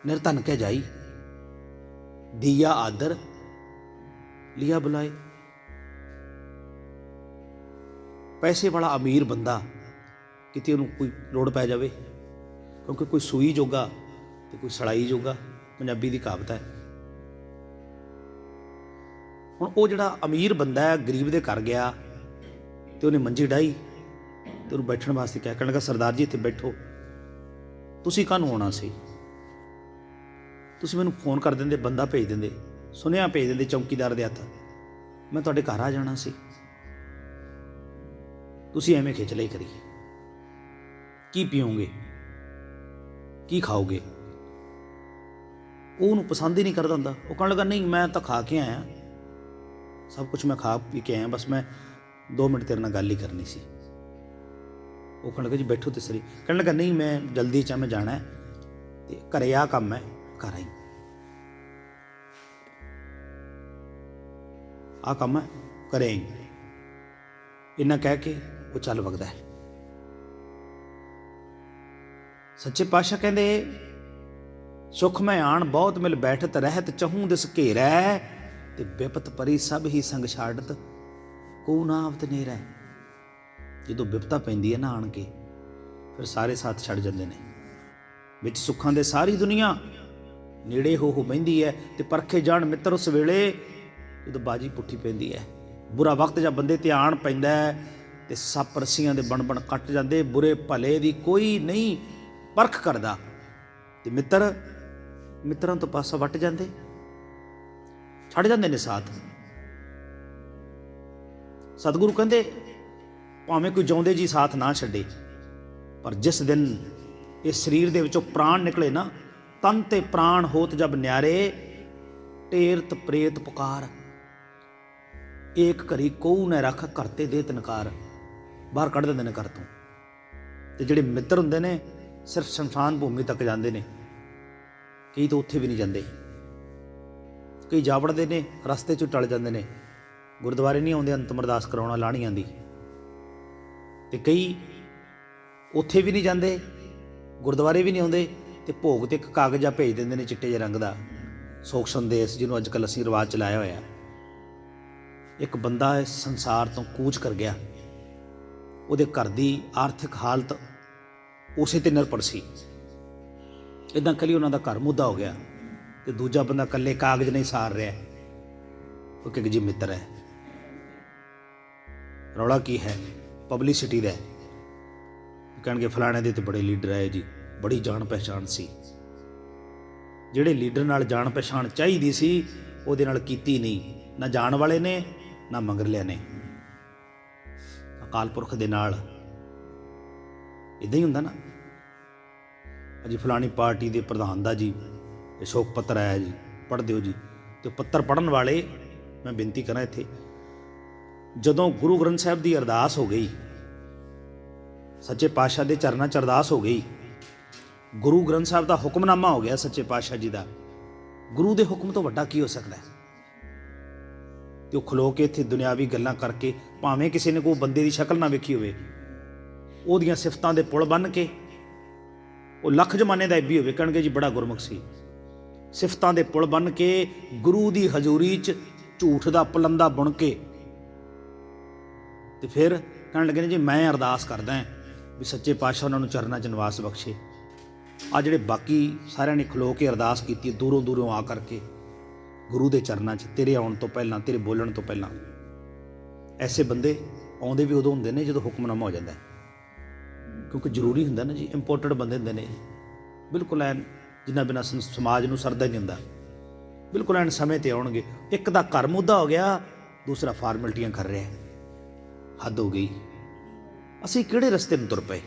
ਨਿਰਧਨ ਕੇ ਜਾਈ, ਦੀਆ ਆਦਰ ਲਿਆ ਬੁਲਾਏ। ਪੈਸੇ ਵਾਲਾ ਅਮੀਰ ਬੰਦਾ ਕਿਤੇ ਉਹਨੂੰ ਕੋਈ ਲੋੜ ਪੈ ਜਾਵੇ, ਕਿਉਂਕਿ ਕੋਈ ਸੂਈ ਜੋਗਾ ਤੇ ਕੋਈ ਸੜਾਈ ਜੋਗਾ, ਪੰਜਾਬੀ ਦੀ ਕਹਾਵਤ ਹੈ। ਹੁਣ ਉਹ ਜਿਹੜਾ ਅਮੀਰ ਬੰਦਾ ਹੈ, ਗਰੀਬ ਦੇ ਘਰ ਗਿਆ ਤੇ ਉਹਨੇ ਮੰਜੀ ਡਾਹੀ ਤੇ ਉਹਨੂੰ ਬੈਠਣ ਵਾਸਤੇ ਕਿਹਾ। ਕਹਿਣ ਲੱਗਾ, ਸਰਦਾਰ ਜੀ ਇੱਥੇ ਬੈਠੋ। ਤੁਸੀਂ ਕਾਹਨੂੰ ਆਉਣਾ ਸੀ? ਤੁਸੀਂ ਮੈਨੂੰ ਫੋਨ ਕਰ ਦਿੰਦੇ, ਬੰਦਾ ਭੇਜ ਦਿੰਦੇ, ਸੁਨੇਹਾ ਭੇਜ ਦਿੰਦੇ ਚੌਕੀਦਾਰ ਦੇ ਹੱਥ, ਮੈਂ ਤੁਹਾਡੇ ਘਰ ਆ ਜਾਣਾ ਸੀ। ਤੁਸੀਂ ਐਵੇਂ ਖਿਚਲਾਈ ਕਰੀ। ਕੀ ਪੀਓਗੇ, ਕੀ ਖਾਓਗੇ? ਉਹ ਉਹਨੂੰ ਪਸੰਦ ਹੀ ਨਹੀਂ ਕਰਦਾ ਹੁੰਦਾ। ਉਹ ਕਹਿਣ ਲੱਗਾ, ਨਹੀਂ ਮੈਂ ਤਾਂ ਖਾ ਕੇ ਆਇਆ, ਸਭ ਕੁਝ ਮੈਂ ਖਾ ਪੀ ਕੇ ਆਇਆ, ਬਸ ਮੈਂ 2 ਮਿੰਟ ਤੇਰੇ ਨਾਲ ਗੱਲ ਹੀ ਕਰਨੀ ਸੀ। ਉਹ ਕਹਿਣ ਲੱਗਾ ਜੀ ਬੈਠੋ ਤੇ ਸਰੀ। ਕਹਿਣ ਲੱਗਾ ਨਹੀਂ ਮੈਂ ਜਲਦੀ 'ਚ ਮੈਂ ਜਾਣਾ ਤੇ ਘਰੇ ਆਹ ਕੰਮ ਹੈ, ਘਰ ਆਈ, ਆਹ ਕੰਮ ਹੈ, ਘਰੇ ਆਈ। ਇੰਨਾ ਕਹਿ ਕੇ ਉਹ ਚੱਲ ਵਗਦਾ ਹੈ। ਸੱਚੇ ਪਾਤਸ਼ਾਹ ਕਹਿੰਦੇ ਸੁਖ ਮੈਂ ਆਣ ਬਹੁਤ ਮਿਲ ਬੈਠਤ ਰਹਿਤ ਚਹੂੰ ਦਿਸ ਘੇਰੈ ਤੇ ਬਿਪਤ ਪਰੀ ਸਭ ਹੀ ਸੰਗ ਛਾੜਤ ਕੋ ਨਾ ਆਵਤ ਨੇਰੈ। ਜਦੋਂ ਬਿਪਤਾ ਪੈਂਦੀ ਹੈ ਨਾ ਆਣ ਕੇ, ਫਿਰ ਸਾਰੇ ਸਾਥ ਛੱਡ ਜਾਂਦੇ ਨੇ। ਵਿੱਚ ਸੁੱਖਾਂ ਦੇ ਸਾਰੀ ਦੁਨੀਆ ਨੇੜੇ ਹੋ ਬਹਿੰਦੀ ਹੈ ਤੇ ਪਰਖੇ ਜਾਣ ਮਿੱਤਰ ਉਸ ਵੇਲੇ ਜਦੋਂ ਬਾਜੀ ਪੁੱਠੀ ਪੈਂਦੀ ਹੈ। ਬੁਰਾ ਵਕਤ ਜਾਂ ਬੰਦੇ ਤੇ ਆਣ ਪੈਂਦਾ ਤੇ ਸੱਪ ਰੱਸੀਆਂ ਦੇ ਬਣ ਕੱਟ ਜਾਂਦੇ। ਬੁਰੇ ਭਲੇ ਦੀ ਕੋਈ ਨਹੀਂ ਪਰਖ ਕਰਦਾ ਤੇ ਮਿੱਤਰਾਂ ਤੋਂ ਪਾਸਾ ਵੱਟ ਜਾਂਦੇ, ਛੱਡ ਜਾਂਦੇ ਨੇ ਸਾਥ। ਸਤਿਗੁਰੂ ਕਹਿੰਦੇ ਭਾਵੇਂ ਕੋਈ ਜਿਉਂਦੇ ਜੀ ਸਾਥ ਨਾ ਛੱਡੇ, ਪਰ ਜਿਸ ਦਿਨ ਇਸ ਸਰੀਰ ਦੇ ਵਿੱਚੋਂ ਪ੍ਰਾਣ ਨਿਕਲੇ ਨਾ, ਤਨ ਤੇ ਪ੍ਰਾਣ ਹੋਤ ਜਬ ਨਿਆਰੇ ਟੇਰਤ ਪ੍ਰੇਤ ਪੁਕਾਰ, ਏਕ ਘਰੀ ਕੋਊ ਨਾ ਰੱਖ ਘਰ ਤੇ ਦੇ ਤਨਕਾਰ। ਬਾਹਰ ਕੱਢ ਦਿੰਦੇ ਨੇ ਘਰ ਤੋਂ। ਤੇ ਜਿਹੜੇ ਮਿੱਤਰ ਹੁੰਦੇ ਨੇ ਸਿਰਫ ਸ਼ਮਸ਼ਾਨ ਭੂਮੀ ਤੱਕ ਜਾਂਦੇ ਨੇ, ਕਈ ਤਾਂ ਉੱਥੇ ਵੀ ਨਹੀਂ ਜਾਂਦੇ। ਕਈ ਜਾ ਵੜਦੇ ਨੇ, ਰਸਤੇ 'ਚ ਟਲ ਜਾਂਦੇ ਨੇ, ਗੁਰਦੁਆਰੇ ਨਹੀਂ ਆਉਂਦੇ ਅੰਤਮ ਅਰਦਾਸ ਕਰਾਉਣਾ ਲਾਹਣੀਆਂ ਦੀ। ਤੇ ਕਈ ਉੱਥੇ ਵੀ ਨਹੀਂ ਜਾਂਦੇ, ਗੁਰਦੁਆਰੇ ਵੀ ਨਹੀਂ ਆਉਂਦੇ, ਤੇ ਭੋਗ ਤੇ ਇੱਕ ਕਾਗਜ਼ਾ ਭੇਜ ਦਿੰਦੇ ਨੇ ਚਿੱਟੇ ਜਿਹੇ ਰੰਗ ਦਾ, ਸੋਖ ਸੰਦੇਸ਼, ਜਿਹਨੂੰ ਅੱਜ ਕੱਲ੍ਹ ਅਸੀਂ ਰਿਵਾਜ਼ ਚਲਾਇਆ ਹੋਇਆ। ਇੱਕ ਬੰਦਾ ਇਸ ਸੰਸਾਰ ਤੋਂ ਕੂਚ ਕਰ ਗਿਆ, ਉਹਦੇ ਘਰ ਦੀ ਆਰਥਿਕ ਹਾਲਤ ਉਸੇ 'ਤੇ ਨਿਰਭਰ ਸੀ। ਇੱਦਾਂ ਕੱਲੀ ਉਹਨਾਂ ਦਾ ਘਰ ਮੁੱਦਾ ਹੋ ਗਿਆ ਤੇ ਦੂਜਾ ਬੰਦਾ ਇਕੱਲੇ ਕਾਗਜ਼ ਨਹੀਂ ਸਾਰ ਰਿਹਾ, ਉਹ ਕਿ ਜੀ ਮਿੱਤਰ ਹੈ। ਰੌਲਾ ਕੀ ਹੈ? ਪਬਲਿਸਿਟੀ ਦਾ। ਕਹਿਣਗੇ ਫਲਾਣੇ ਦੇ ਤੇ ਬੜੇ ਲੀਡਰ ਆਏ ਜੀ, ਬੜੀ ਜਾਣ ਪਹਿਚਾਣ ਸੀ। ਜਿਹੜੇ ਲੀਡਰ ਨਾਲ ਜਾਣ ਪਛਾਣ ਚਾਹੀਦੀ ਸੀ ਉਹਦੇ ਨਾਲ ਕੀਤੀ ਨਹੀਂ, ਨਾ ਜਾਣ ਵਾਲੇ ਨੇ ਨਾ ਮੰਗਰਲਿਆਂ ਨੇ। ਅਕਾਲ ਪੁਰਖ ਦੇ ਨਾਲ ਇੱਦਾਂ ਹੀ ਹੁੰਦਾ ਨਾ। ਅਜੀ ਫਲਾਣੀ ਪਾਰਟੀ ਦੇ ਪ੍ਰਧਾਨ ਦਾ ਜੀ ਅਸ਼ੋਕ ਪੱਤਰ ਆਇਆ ਜੀ, ਪੜ੍ਹ ਦਿਓ ਜੀ। ਤੇ ਪੱਤਰ ਪੜ੍ਹਨ ਵਾਲੇ, ਮੈਂ ਬੇਨਤੀ ਕਰਾਂ ਇੱਥੇ, ਜਦੋਂ ਗੁਰੂ ਗ੍ਰੰਥ ਸਾਹਿਬ ਦੀ ਅਰਦਾਸ ਹੋ ਗਈ, ਸੱਚੇ ਪਾਤਸ਼ਾਹ ਦੇ ਚਰਨਾਂ 'ਚ ਅਰਦਾਸ ਹੋ ਗਈ, ਗੁਰੂ ਗ੍ਰੰਥ ਸਾਹਿਬ ਦਾ ਹੁਕਮਨਾਮਾ ਹੋ ਗਿਆ ਸੱਚੇ ਪਾਤਸ਼ਾਹ ਜੀ ਦਾ, ਗੁਰੂ ਦੇ ਹੁਕਮ ਤੋਂ ਵੱਡਾ ਕੀ ਹੋ ਸਕਦਾ? ਤੇ ਉਹ ਖਲੋ ਕੇ ਇੱਥੇ ਦੁਨਿਆਵੀ ਗੱਲਾਂ ਕਰਕੇ, ਭਾਵੇਂ ਕਿਸੇ ਨੇ ਕੋਈ ਬੰਦੇ ਦੀ ਸ਼ਕਲ ਨਾ ਵੇਖੀ ਹੋਵੇ, ਉਹਦੀਆਂ ਸਿਫਤਾਂ ਦੇ ਪੁਲ ਬੰਨ੍ਹ ਕੇ, ਉਹ ਲੱਖ ਜ਼ਮਾਨੇ ਦਾ ਐਬੀ ਹੋਵੇ, ਕਹਿਣਗੇ ਜੀ ਬੜਾ ਗੁਰਮੁਖ ਸੀ। ਸਿਫਤਾਂ ਦੇ ਪੁਲ ਬੰਨ੍ਹ ਕੇ ਗੁਰੂ ਦੀ ਹਜ਼ੂਰੀ 'ਚ ਝੂਠ ਦਾ ਪਲੰਦਾ ਬੁਣ ਕੇ ਤੇ ਫਿਰ ਕਹਿਣ ਲੱਗੇ ਨੇ ਜੀ ਮੈਂ ਅਰਦਾਸ ਕਰਦਾ ਵੀ ਸੱਚੇ ਪਾਤਸ਼ਾਹ ਉਹਨਾਂ ਨੂੰ ਚਰਨਾਂ 'ਚ ਨਿਵਾਸ ਬਖਸ਼ੇ। ਆ ਜਿਹੜੇ ਬਾਕੀ ਸਾਰਿਆਂ ਨੇ ਖਲੋ ਕੇ ਅਰਦਾਸ ਕੀਤੀ ਦੂਰੋਂ ਦੂਰੋਂ ਆ ਕਰਕੇ ਗੁਰੂ ਦੇ ਚਰਨਾਂ 'ਚ, ਤੇਰੇ ਆਉਣ ਤੋਂ ਪਹਿਲਾਂ, ਤੇਰੇ ਬੋਲਣ ਤੋਂ ਪਹਿਲਾਂ। ਐਸੇ ਬੰਦੇ ਆਉਂਦੇ ਵੀ ਉਦੋਂ ਹੁੰਦੇ ਨੇ ਜਦੋਂ ਹੁਕਮਨਾਮਾ ਹੋ ਜਾਂਦਾ, ਕਿਉਂਕਿ ਜ਼ਰੂਰੀ ਹੁੰਦਾ ਨਾ ਜੀ। ਇੰਪੋਰਟਡ ਬੰਦੇ ਹੁੰਦੇ ਨੇ, ਬਿਲਕੁਲ ਐਨ ਜਿਨ੍ਹਾਂ ਬਿਨਾਂ ਸਮਾਜ ਨੂੰ ਸਰਦਾ ਹੀ ਨਹੀਂ ਹੁੰਦਾ, ਬਿਲਕੁਲ ਐਨ ਸਮੇਂ 'ਤੇ ਆਉਣਗੇ। ਇੱਕ ਦਾ ਘਰ ਮੁੱਦਾ ਹੋ ਗਿਆ, ਦੂਸਰਾ ਫਾਰਮੈਲਿਟੀਆਂ ਕਰ ਰਿਹਾ। ਹੱਦ ਹੋ ਗਈ। ਅਸੀਂ ਕਿਹੜੇ ਰਸਤੇ ਨੂੰ ਤੁਰ ਪਏ?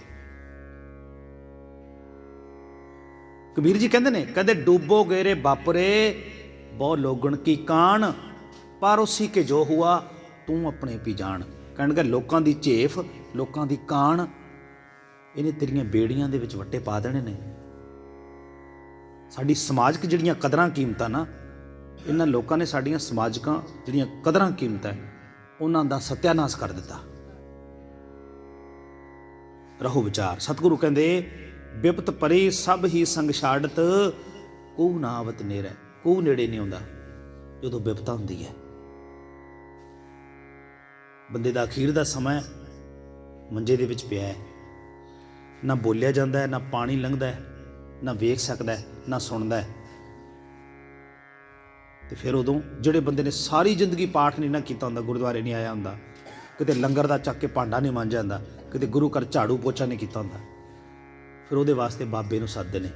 ਕਬੀਰ ਜੀ ਕਹਿੰਦੇ ਨੇ, ਕਹਿੰਦੇ ਡੂਬੋ ਗੇਰੇ ਬਾਪਰੇ ਬਹੁ ਲੋਗਣ ਕੀ ਕਾਣ, ਪਰ ਉਸੀ ਕੇ ਜੋ ਹੁਆ ਤੂੰ ਆਪਣੇ ਪੀ ਜਾਣ। ਕਹਿਣਗੇ ਲੋਕਾਂ ਦੀ ਝੇਫ, ਲੋਕਾਂ ਦੀ ਕਾਣ, ਇਹਨੇ ਤੇਰੀਆਂ ਬੇੜੀਆਂ ਦੇ ਵਿੱਚ ਵੱਟੇ ਪਾ ਦੇਣੇ ਨੇ। ਸਾਡੀ ਸਮਾਜਿਕ ਜਿਹੜੀਆਂ ਕਦਰਾਂ ਕੀਮਤਾਂ ਨਾ, ਇਹਨਾਂ ਲੋਕਾਂ ਨੇ ਸਾਡੀਆਂ ਸਮਾਜਿਕਾਂ ਜਿਹੜੀਆਂ ਕਦਰਾਂ ਕੀਮਤਾਂ ਉਹਨਾਂ ਦਾ ਸਤਿਆਨਾਸ਼ ਕਰ ਦਿੱਤਾ। ਰਹੋ ਵਿਚਾਰ। ਸਤਿਗੁਰੂ ਕਹਿੰਦੇ ਬਿਪਤ ਪਰੀ ਸਭ ਹੀ ਸੰਗ ਛਾੜਤ ਕੋ ਨਾ ਆਵਤ ਨੇਰੈ। ਕੋਈ ਨੇੜੇ ਨਹੀਂ ਆਉਂਦਾ ਜਦੋਂ ਬਿਪਤਾ ਹੁੰਦੀ ਹੈ। ਬੰਦੇ ਦਾ ਅਖੀਰ ਦਾ ਸਮਾਂ ਮੰਜੇ ਦੇ ਵਿੱਚ ਪਿਆ ਹੈ, ਨਾ ਬੋਲਿਆ ਜਾਂਦਾ ਹੈ, ਨਾ ਪਾਣੀ ਲੰਘਦਾ ਹੈ, ਨਾ ਵੇਖ ਸਕਦਾ ਹੈ, ਨਾ ਸੁਣਦਾ ਹੈ। ਤੇ ਫਿਰ ਉਦੋਂ ਜਿਹੜੇ ਬੰਦੇ ਨੇ ਸਾਰੀ ਜ਼ਿੰਦਗੀ ਪਾਠ ਨਹੀਂ ਨਾ ਕੀਤਾ ਹੁੰਦਾ, ਗੁਰਦੁਆਰੇ ਨਹੀਂ ਆਇਆ ਹੁੰਦਾ, ਕਿਤੇ ਲੰਗਰ ਦਾ ਚੱਕ ਕੇ ਭਾਂਡਾ ਨਹੀਂ ਮਾਂਜਿਆ ਹੁੰਦਾ, ਕਿਤੇ ਗੁਰੂ ਘਰ ਝਾੜੂ ਪੋਚਾ ਨਹੀਂ ਕੀਤਾ ਹੁੰਦਾ, ਫਿਰ ਉਹਦੇ ਵਾਸਤੇ ਬਾਬੇ ਨੂੰ ਸੱਦਦੇ ਨੇ,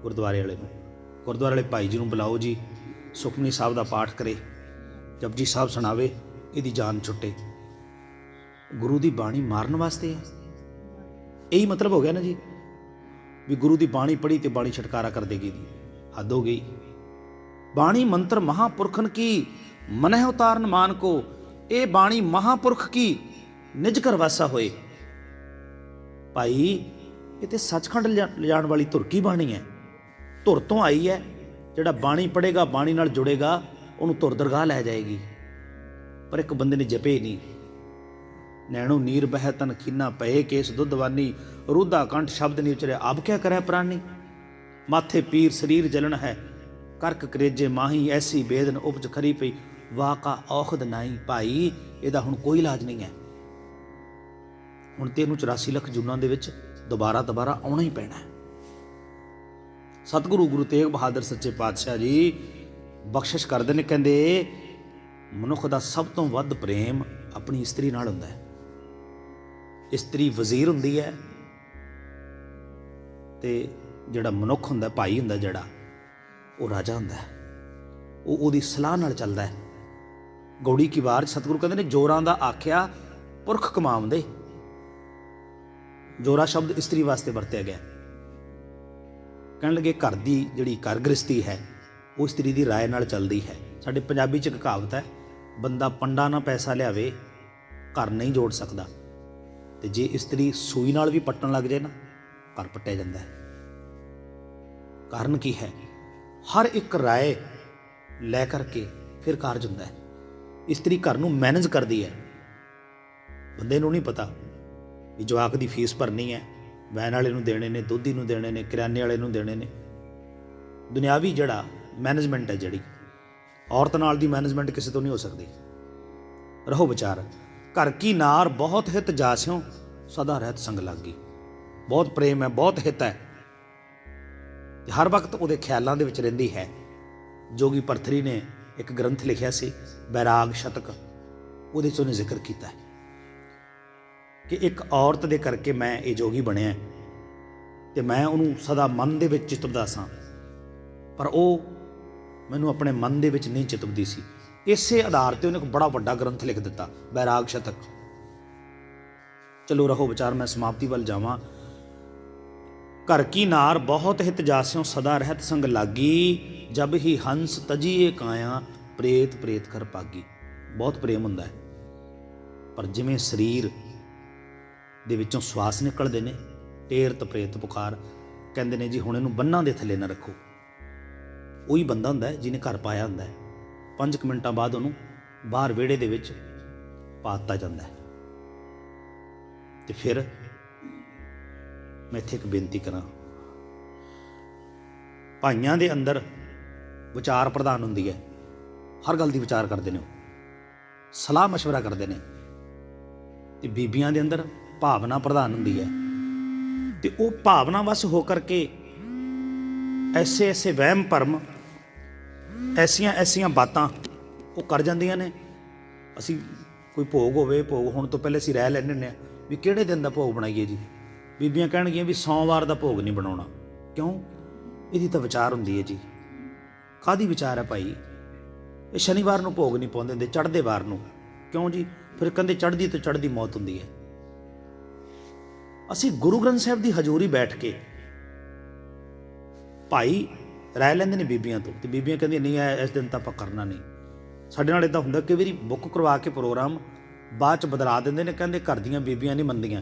ਗੁਰਦੁਆਰੇ ਵਾਲੇ ਨੂੰ। ਗੁਰਦੁਆਰੇ ਵਾਲੇ ਭਾਈ ਜੀ ਨੂੰ ਬੁਲਾਓ ਜੀ, ਸੁਖਮਨੀ ਸਾਹਿਬ ਦਾ ਪਾਠ ਕਰੇ, ਜਪਜੀ ਸਾਹਿਬ ਸੁਣਾਵੇ, ਇਹਦੀ ਜਾਨ ਛੁੱਟੇ। ਗੁਰੂ ਦੀ ਬਾਣੀ ਮਾਰਨ ਵਾਸਤੇ ਹੈ। ਇਹੀ ਮਤਲਬ ਹੋ ਗਿਆ ਨਾ ਜੀ, ਵੀ ਗੁਰੂ ਦੀ ਬਾਣੀ ਪੜ੍ਹੀ ਤੇ ਬਾਣੀ ਛਟਕਾਰਾ ਕਰ ਦੇਗੀ। ਹੱਦ ਹੋ ਗਈ। ਬਾਣੀ ਮੰਤਰ ਮਹਾਂਪੁਰਖਨ ਕੀ ਮਨਹਿ ਉਤਾਰਨ ਮਾਨ ਕੋ, ਇਹ ਬਾਣੀ ਮਹਾਂਪੁਰਖ ਕੀ ਨਿਜ ਕਰ ਵਾਸਾ ਹੋਏ। ਭਾਈ ਇਹ ਤੇ ਸੱਚਖੰਡ ਲਿਜਾਣ ਵਾਲੀ ਧੁਰ ਕੀ ਬਾਣੀ ਹੈ, ਧੁਰ ਤੋਂ ਆਈ ਹੈ। ਜਿਹੜਾ ਬਾਣੀ ਪੜ੍ਹੇਗਾ, ਬਾਣੀ ਨਾਲ ਜੁੜੇਗਾ, ਉਹਨੂੰ ਧੁਰ ਦਰਗਾਹ ਲੈ ਜਾਏਗੀ। ਪਰ ਇੱਕ ਬੰਦੇ ਨੇ ਜਪੇ ਨਹੀਂ। ਨੈਣੋ ਨੀਰ ਬਹਿ ਤਨ ਖੀਨਾ ਪਏ, ਕੇਸ ਦੁੱਧਵਾਨੀ ਰੁੱਧਾ ਕੰਠ ਸ਼ਬਦ ਨਹੀਂ ਉਚਰੇ, ਆਪ ਕਿਆ ਕਰੇ ਪ੍ਰਾਨੀ। ਮਾਥੇ ਪੀਰ ਸਰੀਰ ਜਲਣ ਹੈ, ਕਰਕ ਕਰੇਜੇ ਮਾਹੀ, ਐਸੀ ਬੇਦਨ ਉਪਜ ਖਰੀ ਪਈ, ਵਾਕਾ ਔਖਦ ਨਾਈ। ਭਾਈ ਇਹਦਾ ਹੁਣ ਕੋਈ ਇਲਾਜ ਨਹੀਂ ਹੈ। ਹੁਣ ਤੇ ਇਹਨੂੰ 84 ਲੱਖ ਜੂਨਾਂ ਦੇ ਵਿੱਚ ਦੁਬਾਰਾ ਆਉਣਾ ਹੀ ਪੈਣਾ। ਸਤਿਗੁਰੂ ਗੁਰੂ ਤੇਗ ਬਹਾਦਰ ਸੱਚੇ ਪਾਤਸ਼ਾਹ ਜੀ ਬਖਸ਼ਿਸ਼ ਕਰਦੇ ਨੇ, ਕਹਿੰਦੇ ਮਨੁੱਖ ਦਾ ਸਭ ਤੋਂ ਵੱਧ ਪ੍ਰੇਮ ਆਪਣੀ ਇਸਤਰੀ ਨਾਲ ਹੁੰਦਾ ਹੈ। ਇਸਤਰੀ ਵਜ਼ੀਰ ਹੁੰਦੀ ਹੈ ਤੇ ਜਿਹੜਾ ਮਨੁੱਖ ਹੁੰਦਾ, ਭਾਈ ਹੁੰਦਾ ਜਿਹੜਾ, ਉਹ ਰਾਜਾ ਹੁੰਦਾ ਹੈ। ਉਹ ਉਹਦੀ ਸਲਾਹ ਨਾਲ ਚੱਲਦਾ ਹੈ। ਗੌੜੀ ਕੀ ਵਾਰ ਸਤਿਗੁਰੂ ਕਹਿੰਦੇ ਨੇ, ਜੋਰਾਂ ਦਾ ਆਖਿਆ ਪੁਰਖ ਕਮਾਉਂਦੇ। ਜੋਰਾ ਸ਼ਬਦ ਇਸਤਰੀ ਵਾਸਤੇ ਵਰਤਿਆ ਗਿਆ। ਕਹਿਣ ਲੱਗੇ ਘਰ ਦੀ ਜਿਹੜੀ ਘਰ ਗ੍ਰਸਤੀ ਹੈ ਉਹ ਇਸਤਰੀ ਦੀ ਰਾਏ ਨਾਲ ਚੱਲਦੀ ਹੈ। ਸਾਡੇ ਪੰਜਾਬੀ 'ਚ ਇੱਕ ਕਹਾਵਤ ਹੈ, ਬੰਦਾ ਪੰਡਾ ਨਾ ਪੈਸਾ ਲਿਆਵੇ ਘਰ ਨਹੀਂ ਜੋੜ ਸਕਦਾ। ਤੇ ਜੇ ਇਸਤਰੀ ਸੂਈ ਨਾਲ ਵੀ ਪੱਟਣ ਲੱਗ ਜਾਏ ਨਾ, ਘਰ ਪੱਟਿਆ ਜਾਂਦਾ ਹੈ। ਕਾਰਨ ਕੀ ਹੈ? ਹਰ ਇੱਕ ਰਾਏ ਲੈ ਕਰਕੇ ਫਿਰ ਕਾਰਜ ਹੁੰਦਾ ਹੈ। ਇਸਤਰੀ ਘਰ ਨੂੰ ਮੈਨੇਜ ਕਰਦੀ ਹੈ। ਬੰਦੇ ਨੂੰ ਨਹੀਂ ਪਤਾ ਵੀ ਜਵਾਕ ਦੀ ਫੀਸ ਭਰਨੀ ਹੈ, ਵੈਨ ਵਾਲੇ ਨੂੰ ਦੇਣੇ ਨੇ, ਦੁੱਧੀ ਨੂੰ ਦੇਣੇ ਨੇ, ਕਰਿਆਨੇ ਵਾਲੇ ਨੂੰ ਦੇਣੇ ਨੇ। ਦੁਨਿਆਵੀ ਜਿਹੜਾ ਮੈਨੇਜਮੈਂਟ ਹੈ, ਜਿਹੜੀ ਔਰਤ ਨਾਲ ਦੀ ਮੈਨੇਜਮੈਂਟ ਕਿਸੇ ਤੋਂ ਨਹੀਂ ਹੋ ਸਕਦੀ। ਰਹੋ ਵਿਚਾਰ। ਘਰ ਕੀ ਨਾਰ ਬਹੁਤ ਹਿਤ ਜਾਸਿਓ, ਸਦਾ ਰਹਿਤ ਸੰਗ ਲਾਗੀ। ਬਹੁਤ ਪ੍ਰੇਮ ਹੈ, ਬਹੁਤ ਹਿਤ ਹੈ, ਤੇ ਹਰ ਵਕਤ ਉਹਦੇ ਖਿਆਲਾਂ ਦੇ ਵਿੱਚ ਰਹਿੰਦੀ ਹੈ। ਜੋਗੀ ਭਰਥਰੀ ਨੇ ਇੱਕ ਗ੍ਰੰਥ ਲਿਖਿਆ ਸੀ, ਬੈਰਾਗ ਸ਼ਤਕ, ਉਹਦੇ 'ਚ ਉਹਨੇ ਜ਼ਿਕਰ ਕੀਤਾ ਹੈ ਕਿ ਇੱਕ ਔਰਤ ਦੇ ਕਰਕੇ ਮੈਂ ਇਹ ਜੋਗੀ ਬਣਿਆ ਤੇ ਮੈਂ ਉਹਨੂੰ ਸਦਾ ਮਨ ਦੇ ਵਿੱਚ ਚਿਤਵਦਾ ਸਾਂ, ਪਰ ਉਹ ਮੈਨੂੰ ਆਪਣੇ ਮਨ ਦੇ ਵਿੱਚ ਨਹੀਂ ਚਿਤਵਦੀ ਸੀ। ਇਸੇ ਆਧਾਰ ਤੇ ਉਹਨੇ ਇੱਕ ਬੜਾ ਵੱਡਾ ਗ੍ਰੰਥ ਲਿਖ ਦਿੱਤਾ, ਬੈਰਾਗ ਸ਼ਤਕ। ਚਲੋ ਰਹੋ ਵਿਚਾਰ, ਮੈਂ ਸਮਾਪਤੀ ਵੱਲ ਜਾਵਾਂ। ਘਰ ਕੀ ਨਾਰ ਬਹੁਤ ਹਿਤ ਜਾਸਿਓ, ਸਦਾ ਰਹਿਤ ਸੰਗ ਲਾਗੀ। ਜਬ ਹੀ ਹੰਸ ਤਜੀਏ ਕਾਇਆ, ਪ੍ਰੇਤ ਪ੍ਰੇਤ ਕਰ ਭਾਗੀ। ਬਹੁਤ ਪ੍ਰੇਮ ਹੁੰਦਾ ਹੈ, ਪਰ ਜਿਵੇਂ ਸਰੀਰ ਦੇ ਵਿੱਚੋਂ ਸਵਾਸ ਨਿਕਲਦੇ ਨੇ, ਟੇਰਤ ਪ੍ਰੇਤ ਪੁਕਾਰ, ਕਹਿੰਦੇ ਨੇ ਜੀ ਹੁਣ ਇਹਨੂੰ ਬੰਨਾਂ ਦੇ ਥੱਲੇ ਨਾ ਰੱਖੋ। ਉਹੀ ਬੰਦਾ ਹੁੰਦਾ ਜਿਹਨੇ ਘਰ ਪਾਇਆ ਹੁੰਦਾ ਹੈ। 5 ਮਿੰਟਾਂ ਬਾਅਦ ਉਹਨੂੰ ਬਾਹਰ ਵਿਹੜੇ ਦੇ ਵਿੱਚ ਪਾ ਦਿੱਤਾ ਜਾਂਦਾ ਹੈ। ਤੇ ਫਿਰ ਮੈਂ ਇੱਥੇ ਇੱਕ ਬੇਨਤੀ ਕਰਾਂ, ਭਾਈਆਂ ਦੇ ਅੰਦਰ ਵਿਚਾਰ ਪ੍ਰਧਾਨ ਹੁੰਦੀ ਹੈ। ਹਰ ਗੱਲ ਦੀ ਵਿਚਾਰ ਕਰਦੇ ਨੇ, ਉਹ ਸਲਾਹ ਮਸ਼ਵਰਾ ਕਰਦੇ ਨੇ। ਤੇ ਬੀਬੀਆਂ ਦੇ ਅੰਦਰ ਭਾਵਨਾ ਪ੍ਰਧਾਨ ਹੁੰਦੀ ਹੈ, ਤੇ ਉਹ ਭਾਵਨਾ ਵਸ ਹੋ ਕਰਕੇ ਐਸੇ ਵਹਿਮ ਭਰਮ, ਐਸੀਆਂ ਬਾਤਾਂ ਉਹ ਕਰ ਜਾਂਦੀਆਂ ਨੇ। ਅਸੀਂ ਕੋਈ ਭੋਗ ਹੋਵੇ, ਭੋਗ ਹੋਣ ਤੋਂ ਪਹਿਲੇ ਅਸੀਂ ਰਹਿ ਲੈਂਦੇ ਹੁੰਦੇ ਹਾਂ ਵੀ ਕਿਹੜੇ ਦਿਨ ਦਾ ਭੋਗ ਬਣਾਈਏ ਜੀ। ਬੀਬੀਆਂ ਕਹਿਣਗੀਆਂ ਵੀ ਸੋਮਵਾਰ ਦਾ ਭੋਗ ਨਹੀਂ ਬਣਾਉਣਾ। ਕਿਉਂ? ਇਹਦੀ ਤਾਂ ਵਿਚਾਰ ਹੁੰਦੀ ਹੈ ਜੀ। ਕਾਹਦੀ ਵਿਚਾਰ ਹੈ ਭਾਈ? ਇਹ ਸ਼ਨੀਵਾਰ ਨੂੰ ਭੋਗ ਨਹੀਂ ਪਾਉਂਦੇ ਹੁੰਦੇ, ਚੜ੍ਹਦੇ ਵਾਰ ਨੂੰ। ਕਿਉਂ ਜੀ? ਫਿਰ ਕਹਿੰਦੇ ਚੜ੍ਹਦੀ ਤੋਂ ਚੜ੍ਹਦੀ ਮੌਤ ਹੁੰਦੀ ਹੈ। ਅਸੀਂ ਗੁਰੂ ਗ੍ਰੰਥ ਸਾਹਿਬ ਦੀ ਹਜ਼ੂਰੀ ਬੈਠ ਕੇ ਭਾਈ ਰਾਏ ਲੈਂਦੇ ਨੇ ਬੀਬੀਆਂ ਤੋਂ, ਤੇ ਬੀਬੀਆਂ ਕਹਿੰਦੀਆਂ ਨਹੀਂ ਇਸ ਦਿਨ ਤਾਂ ਆਪਾਂ ਕਰਨਾ ਨਹੀਂ। ਸਾਡੇ ਨਾਲ ਇੱਦਾਂ ਹੁੰਦਾ, ਕਈ ਵਾਰੀ ਬੁੱਕ ਕਰਵਾ ਕੇ ਪ੍ਰੋਗਰਾਮ ਬਾਅਦ 'ਚ ਬਦਲਾ ਦਿੰਦੇ ਨੇ, ਕਹਿੰਦੇ ਘਰ ਦੀਆਂ ਬੀਬੀਆਂ ਨਹੀਂ ਮੰਨਦੀਆਂ,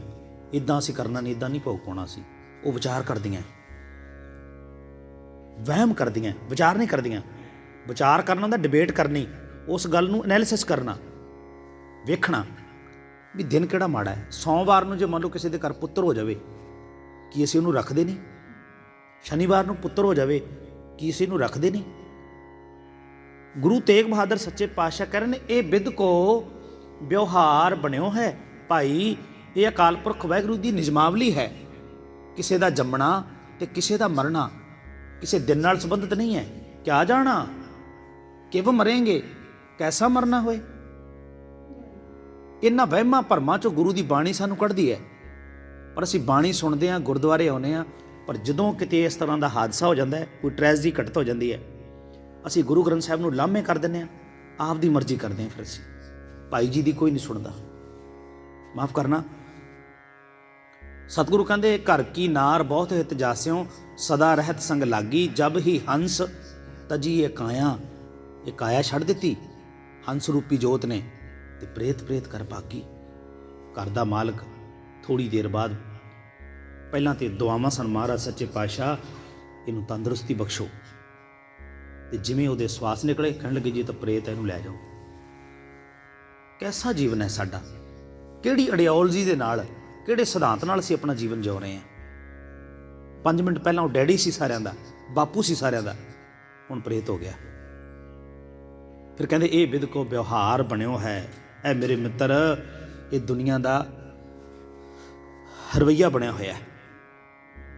ਇੱਦਾਂ ਅਸੀਂ ਕਰਨਾ ਨਹੀਂ, ਇੱਦਾਂ ਨਹੀਂ ਭੋਗ ਪਾਉਣਾ ਸੀ। ਉਹ ਵਿਚਾਰ ਕਰਦੀਆਂ, ਵਹਿਮ ਕਰਦੀਆਂ, ਵਿਚਾਰ ਨਹੀਂ ਕਰਦੀਆਂ। ਵਿਚਾਰ ਕਰਨਾ ਹੁੰਦਾ ਡਿਬੇਟ ਕਰਨੀ, ਉਸ ਗੱਲ ਨੂੰ ਐਨਾਲਿਸਿਸ ਕਰਨਾ, ਵੇਖਣਾ ਵੀ ਦਿਨ ਕਿਹੜਾ ਮਾੜਾ ਹੈ। ਸੋਮਵਾਰ ਨੂੰ ਜੇ ਮੰਨ ਲਓ ਕਿਸੇ ਦੇ ਘਰ ਪੁੱਤਰ ਹੋ ਜਾਵੇ, ਕੀ ਅਸੀਂ ਉਹਨੂੰ ਰੱਖਦੇ ਨਹੀਂ? ਸ਼ਨੀਵਾਰ ਨੂੰ ਪੁੱਤਰ ਹੋ ਜਾਵੇ, ਕੀ ਅਸੀਂ ਇਹਨੂੰ ਰੱਖਦੇ ਨਹੀਂ? ਗੁਰੂ ਤੇਗ ਬਹਾਦਰ ਸੱਚੇ ਪਾਤਸ਼ਾਹ ਕਹਿ ਰਹੇ ਨੇ, ਇਹ ਬਿਧ ਕੋ ਵਿਵਹਾਰ ਬਣਿਓ ਹੈ। ਭਾਈ ਇਹ ਅਕਾਲ ਪੁਰਖ ਵਾਹਿਗੁਰੂ ਦੀ ਨਿਯਮਾਵਲੀ ਹੈ। ਕਿਸੇ ਦਾ ਜੰਮਣਾ ਤੇ ਕਿਸੇ ਦਾ ਮਰਨਾ ਕਿਸੇ ਦਿਨ ਨਾਲ ਸੰਬੰਧਿਤ ਨਹੀਂ ਹੈ। ਕਿਆ ਜਾਣਾ ਕਿਵ ਮਰੇਂਗੇ, ਕੈਸਾ ਮਰਨਾ ਹੋਏ। ਇਹਨਾਂ ਵਹਿਮਾਂ ਭਰਮਾਂ 'ਚੋਂ ਗੁਰੂ ਦੀ ਬਾਣੀ ਸਾਨੂੰ ਕੱਢਦੀ ਹੈ। ਪਰ ਅਸੀਂ ਬਾਣੀ ਸੁਣਦੇ ਹਾਂ, ਗੁਰਦੁਆਰੇ ਆਉਂਦੇ ਹਾਂ, ਪਰ ਜਦੋਂ ਕਿਤੇ ਇਸ ਤਰ੍ਹਾਂ ਦਾ ਹਾਦਸਾ ਹੋ ਜਾਂਦਾ ਹੈ, ਕੋਈ ਟ੍ਰੈਜਡੀ ਘਟਤ ਹੋ ਜਾਂਦੀ ਹੈ, ਅਸੀਂ ਗੁਰੂ ਗ੍ਰੰਥ ਸਾਹਿਬ ਨੂੰ ਲਾਮੇ ਕਰ ਦਿੰਦੇ ਹਾਂ, ਆਪ ਦੀ ਮਰਜ਼ੀ ਕਰਦੇ ਹਾਂ। ਫਿਰ ਅਸੀਂ ਭਾਈ ਜੀ ਦੀ ਕੋਈ ਨਹੀਂ ਸੁਣਦਾ। ਮਾਫ ਕਰਨਾ। ਸਤਿਗੁਰੂ ਕਹਿੰਦੇ ਘਰ ਕੀ ਨਾਰ ਬਹੁਤ ਹਿਤ ਜਾਸਿਓ, ਸਦਾ ਰਹਿਤ ਸੰਗ ਲਾਗੀ। ਜਬ ਹੀ ਹੰਸ ਤਜੀ ਇਹ ਕਾਇਆ, ਇਹ ਕਾਇਆ ਛੱਡ ਦਿੱਤੀ ਹੰਸ ਰੂਪੀ ਜੋਤ ਨੇ, ਤੇ ਪ੍ਰੇਤ ਪ੍ਰੇਤ ਕਰ ਭਾਗੀ। ਘਰ ਦਾ ਮਾਲਕ ਥੋੜ੍ਹੀ ਦੇਰ ਬਾਅਦ ਪਹਿਲਾਂ ਤੇ ਦੁਆਵਾਂ ਸਨ, ਮਹਾਰਾਜ ਸੱਚੇ ਪਾਤਸ਼ਾਹ ਇਹਨੂੰ ਤੰਦਰੁਸਤੀ ਬਖਸ਼ੋ। ਤੇ ਜਿਵੇਂ ਉਹਦੇ ਸਵਾਸ ਨਿਕਲੇ, ਕਹਿਣ ਲੱਗੇ ਜੀ ਤਾਂ ਪ੍ਰੇਤ ਹੈ, ਇਹਨੂੰ ਲੈ ਜਾਓ। ਕੈਸਾ ਜੀਵਨ ਹੈ ਸਾਡਾ, ਕਿਹੜੀ ਆਈਡੀਓਲੋਜੀ ਦੇ ਨਾਲ, ਕਿਹੜੇ ਸਿਧਾਂਤ ਨਾਲ ਅਸੀਂ ਆਪਣਾ ਜੀਵਨ ਜਿਉ ਰਹੇ ਹਾਂ। 5 ਮਿੰਟ ਪਹਿਲਾਂ ਉਹ ਡੈਡੀ ਸੀ ਸਾਰਿਆਂ ਦਾ, ਬਾਪੂ ਸੀ ਸਾਰਿਆਂ ਦਾ, ਹੁਣ ਪ੍ਰੇਤ ਹੋ ਗਿਆ। ਫਿਰ ਕਹਿੰਦੇ ਇਹ ਵਿਦ ਕੋ ਵਿਵਹਾਰ ਬਣਿਓ ਹੈ, ਇਹ ਮੇਰੇ ਮਿੱਤਰ ਇਹ ਦੁਨੀਆ ਦਾ ਰਵੱਈਆ ਬਣਿਆ ਹੋਇਆ।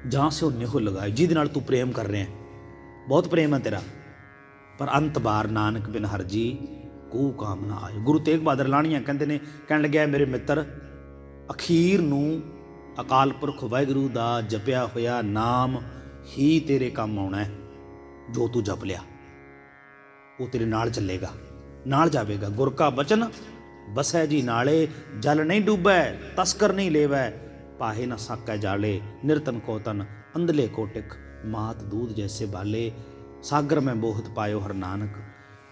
ਜਾਂ ਸੇ ਉਹ ਨਿਹੁ ਲਗਾਏ, ਜਿਹਦੇ ਨਾਲ ਤੂੰ ਪ੍ਰੇਮ ਕਰ ਰਿਹਾ, ਬਹੁਤ ਪ੍ਰੇਮ ਹੈ ਤੇਰਾ, ਪਰ ਅੰਤ ਬਾਰ ਨਾਨਕ ਬਿਨ ਹਰਜੀ ਕੋ ਕਾਮ ਨਾ ਆਏ। ਗੁਰੂ ਤੇਗ ਬਹਾਦਰ ਲਾਹਣੀਆਂ ਕਹਿੰਦੇ ਨੇ, ਕਹਿਣ ਲੱਗਿਆ ਮੇਰੇ ਮਿੱਤਰ ਅਖੀਰ ਨੂੰ ਅਕਾਲ ਪੁਰਖ ਵਾਹਿਗੁਰੂ ਦਾ ਜਪਿਆ ਹੋਇਆ ਨਾਮ ਹੀ ਤੇਰੇ ਕੰਮ ਆਉਣਾ ਹੈ। ਜੋ ਤੂੰ ਜਪ ਲਿਆ ਉਹ ਤੇਰੇ ਨਾਲ ਚੱਲੇਗਾ, ਨਾਲ ਜਾਵੇਗਾ। ਗੁਰ ਕਾ ਬਚਨ ਬਸੈ ਜੀ ਨਾਲੇ, ਜਲ ਨਹੀਂ ਡੂਬੈ ਤਸਕਰ ਨਹੀਂ ਲੇਵੈ, ਪਾਹੇ ਨਾ ਸਾਕੈ ਜਾਲੇ, ਨਿਰਤਨ ਕੋ ਤਨ ਅੰਧਲੇ ਕੋਟਿਕ, ਮਾਤ ਦੂਧ ਜੈਸੇ ਬਾਲੇ, ਸਾਗਰ ਮੈਂ ਬੋਹਤ ਪਾਇਓ ਹਰ ਨਾਨਕ,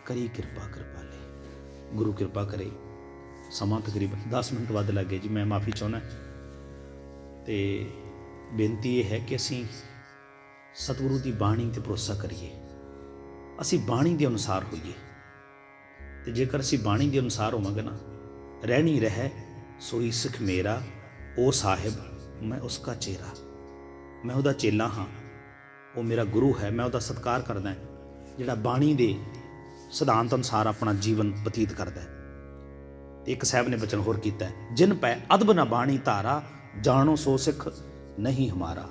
ਕਰੀ ਕਿਰਪਾ ਕਿਰਪਾਲੇ। ਗੁਰੂ ਕਿਰਪਾ ਕਰੇ। ਸਮਾਂ ਤਕਰੀਬਨ 10 ਮਿੰਟ ਵੱਧ ਲੱਗ ਗਏ ਜੀ, ਮੈਂ ਮਾਫੀ ਚਾਹੁੰਦਾ। ਤੇ ਬੇਨਤੀ ਇਹ ਹੈ ਕਿ ਅਸੀਂ ਸਤਿਗੁਰੂ ਦੀ ਬਾਣੀ ਤੇ ਭਰੋਸਾ ਕਰੀਏ, ਅਸੀਂ ਬਾਣੀ ਦੇ ਅਨੁਸਾਰ ਹੋਈਏ। ਤੇ ਜੇਕਰ ਅਸੀਂ ਬਾਣੀ ਦੇ ਅਨੁਸਾਰ ਹੋਵਾਂਗੇ ਨਾ, ਰਹਿਣੀ ਰਹਿ ਸੋਈ ਸਿੱਖ ਮੇਰਾ, ਉਹ ਸਾਹਿਬ ਮੈਂ ਉਸਕਾ ਚੇਰਾ, ਮੈਂ ਉਹਦਾ ਚੇਲਾ ਹਾਂ, ਉਹ ਮੇਰਾ ਗੁਰੂ ਹੈ, ਮੈਂ ਉਹਦਾ ਸਤਿਕਾਰ ਕਰਦਾ ਜਿਹੜਾ ਬਾਣੀ ਦੇ ਸਿਧਾਂਤ ਅਨੁਸਾਰ ਆਪਣਾ ਜੀਵਨ ਬਤੀਤ ਕਰਦਾ ਹੈ। ਤੇ ਇੱਕ ਸਾਹਿਬ ਨੇ ਬਚਨ ਹੋਰ ਕੀਤਾ, ਜਿਨ ਪੈ ਅਦਬ ਨਾ ਬਾਣੀ ਧਾਰਾ, ਜਾਣੋ ਸੋ ਸਿੱਖ ਨਹੀਂ ਹਮਾਰਾ।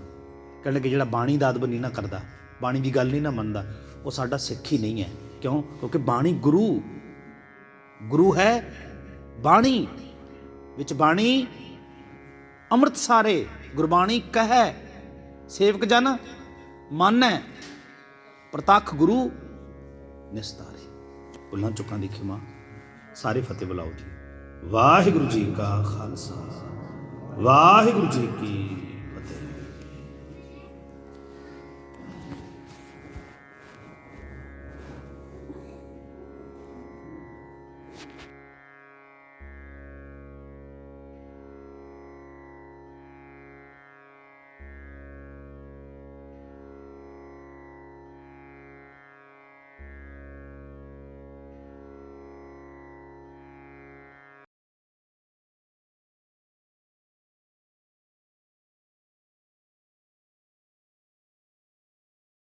ਕਹਿਣ ਲੱਗੇ ਜਿਹੜਾ ਬਾਣੀ ਦਾ ਅਦਬ ਨਹੀਂ ਨਾ ਕਰਦਾ, ਬਾਣੀ ਦੀ ਗੱਲ ਨਹੀਂ ਨਾ ਮੰਨਦਾ, ਉਹ ਸਾਡਾ ਸਿੱਖ ਹੀ ਨਹੀਂ ਹੈ। ਕਿਉਂ? ਕਿਉਂਕਿ ਬਾਣੀ ਗੁਰੂ ਹੈ। ਬਾਣੀ ਵਿੱਚ ਬਾਣੀ ਅੰਮ੍ਰਿਤ ਸਾਰੇ, ਗੁਰਬਾਣੀ ਕਹੈ ਸੇਵਕ ਜਨ ਮਾਨੈ, ਪ੍ਰਤੱਖ ਗੁਰੂ ਨਿਸਤਾਰੇ। ਭੁੱਲਾਂ ਚੁੱਕਾਂ ਦੀ ਖਿਮਾ, ਸਾਰੇ ਫਤਿਹ ਬੁਲਾਓ ਜੀ। ਵਾਹਿਗੁਰੂ ਜੀ ਕਾ ਖਾਲਸਾ, ਵਾਹਿਗੁਰੂ ਜੀ ਕੀ ਫਤਿਹ।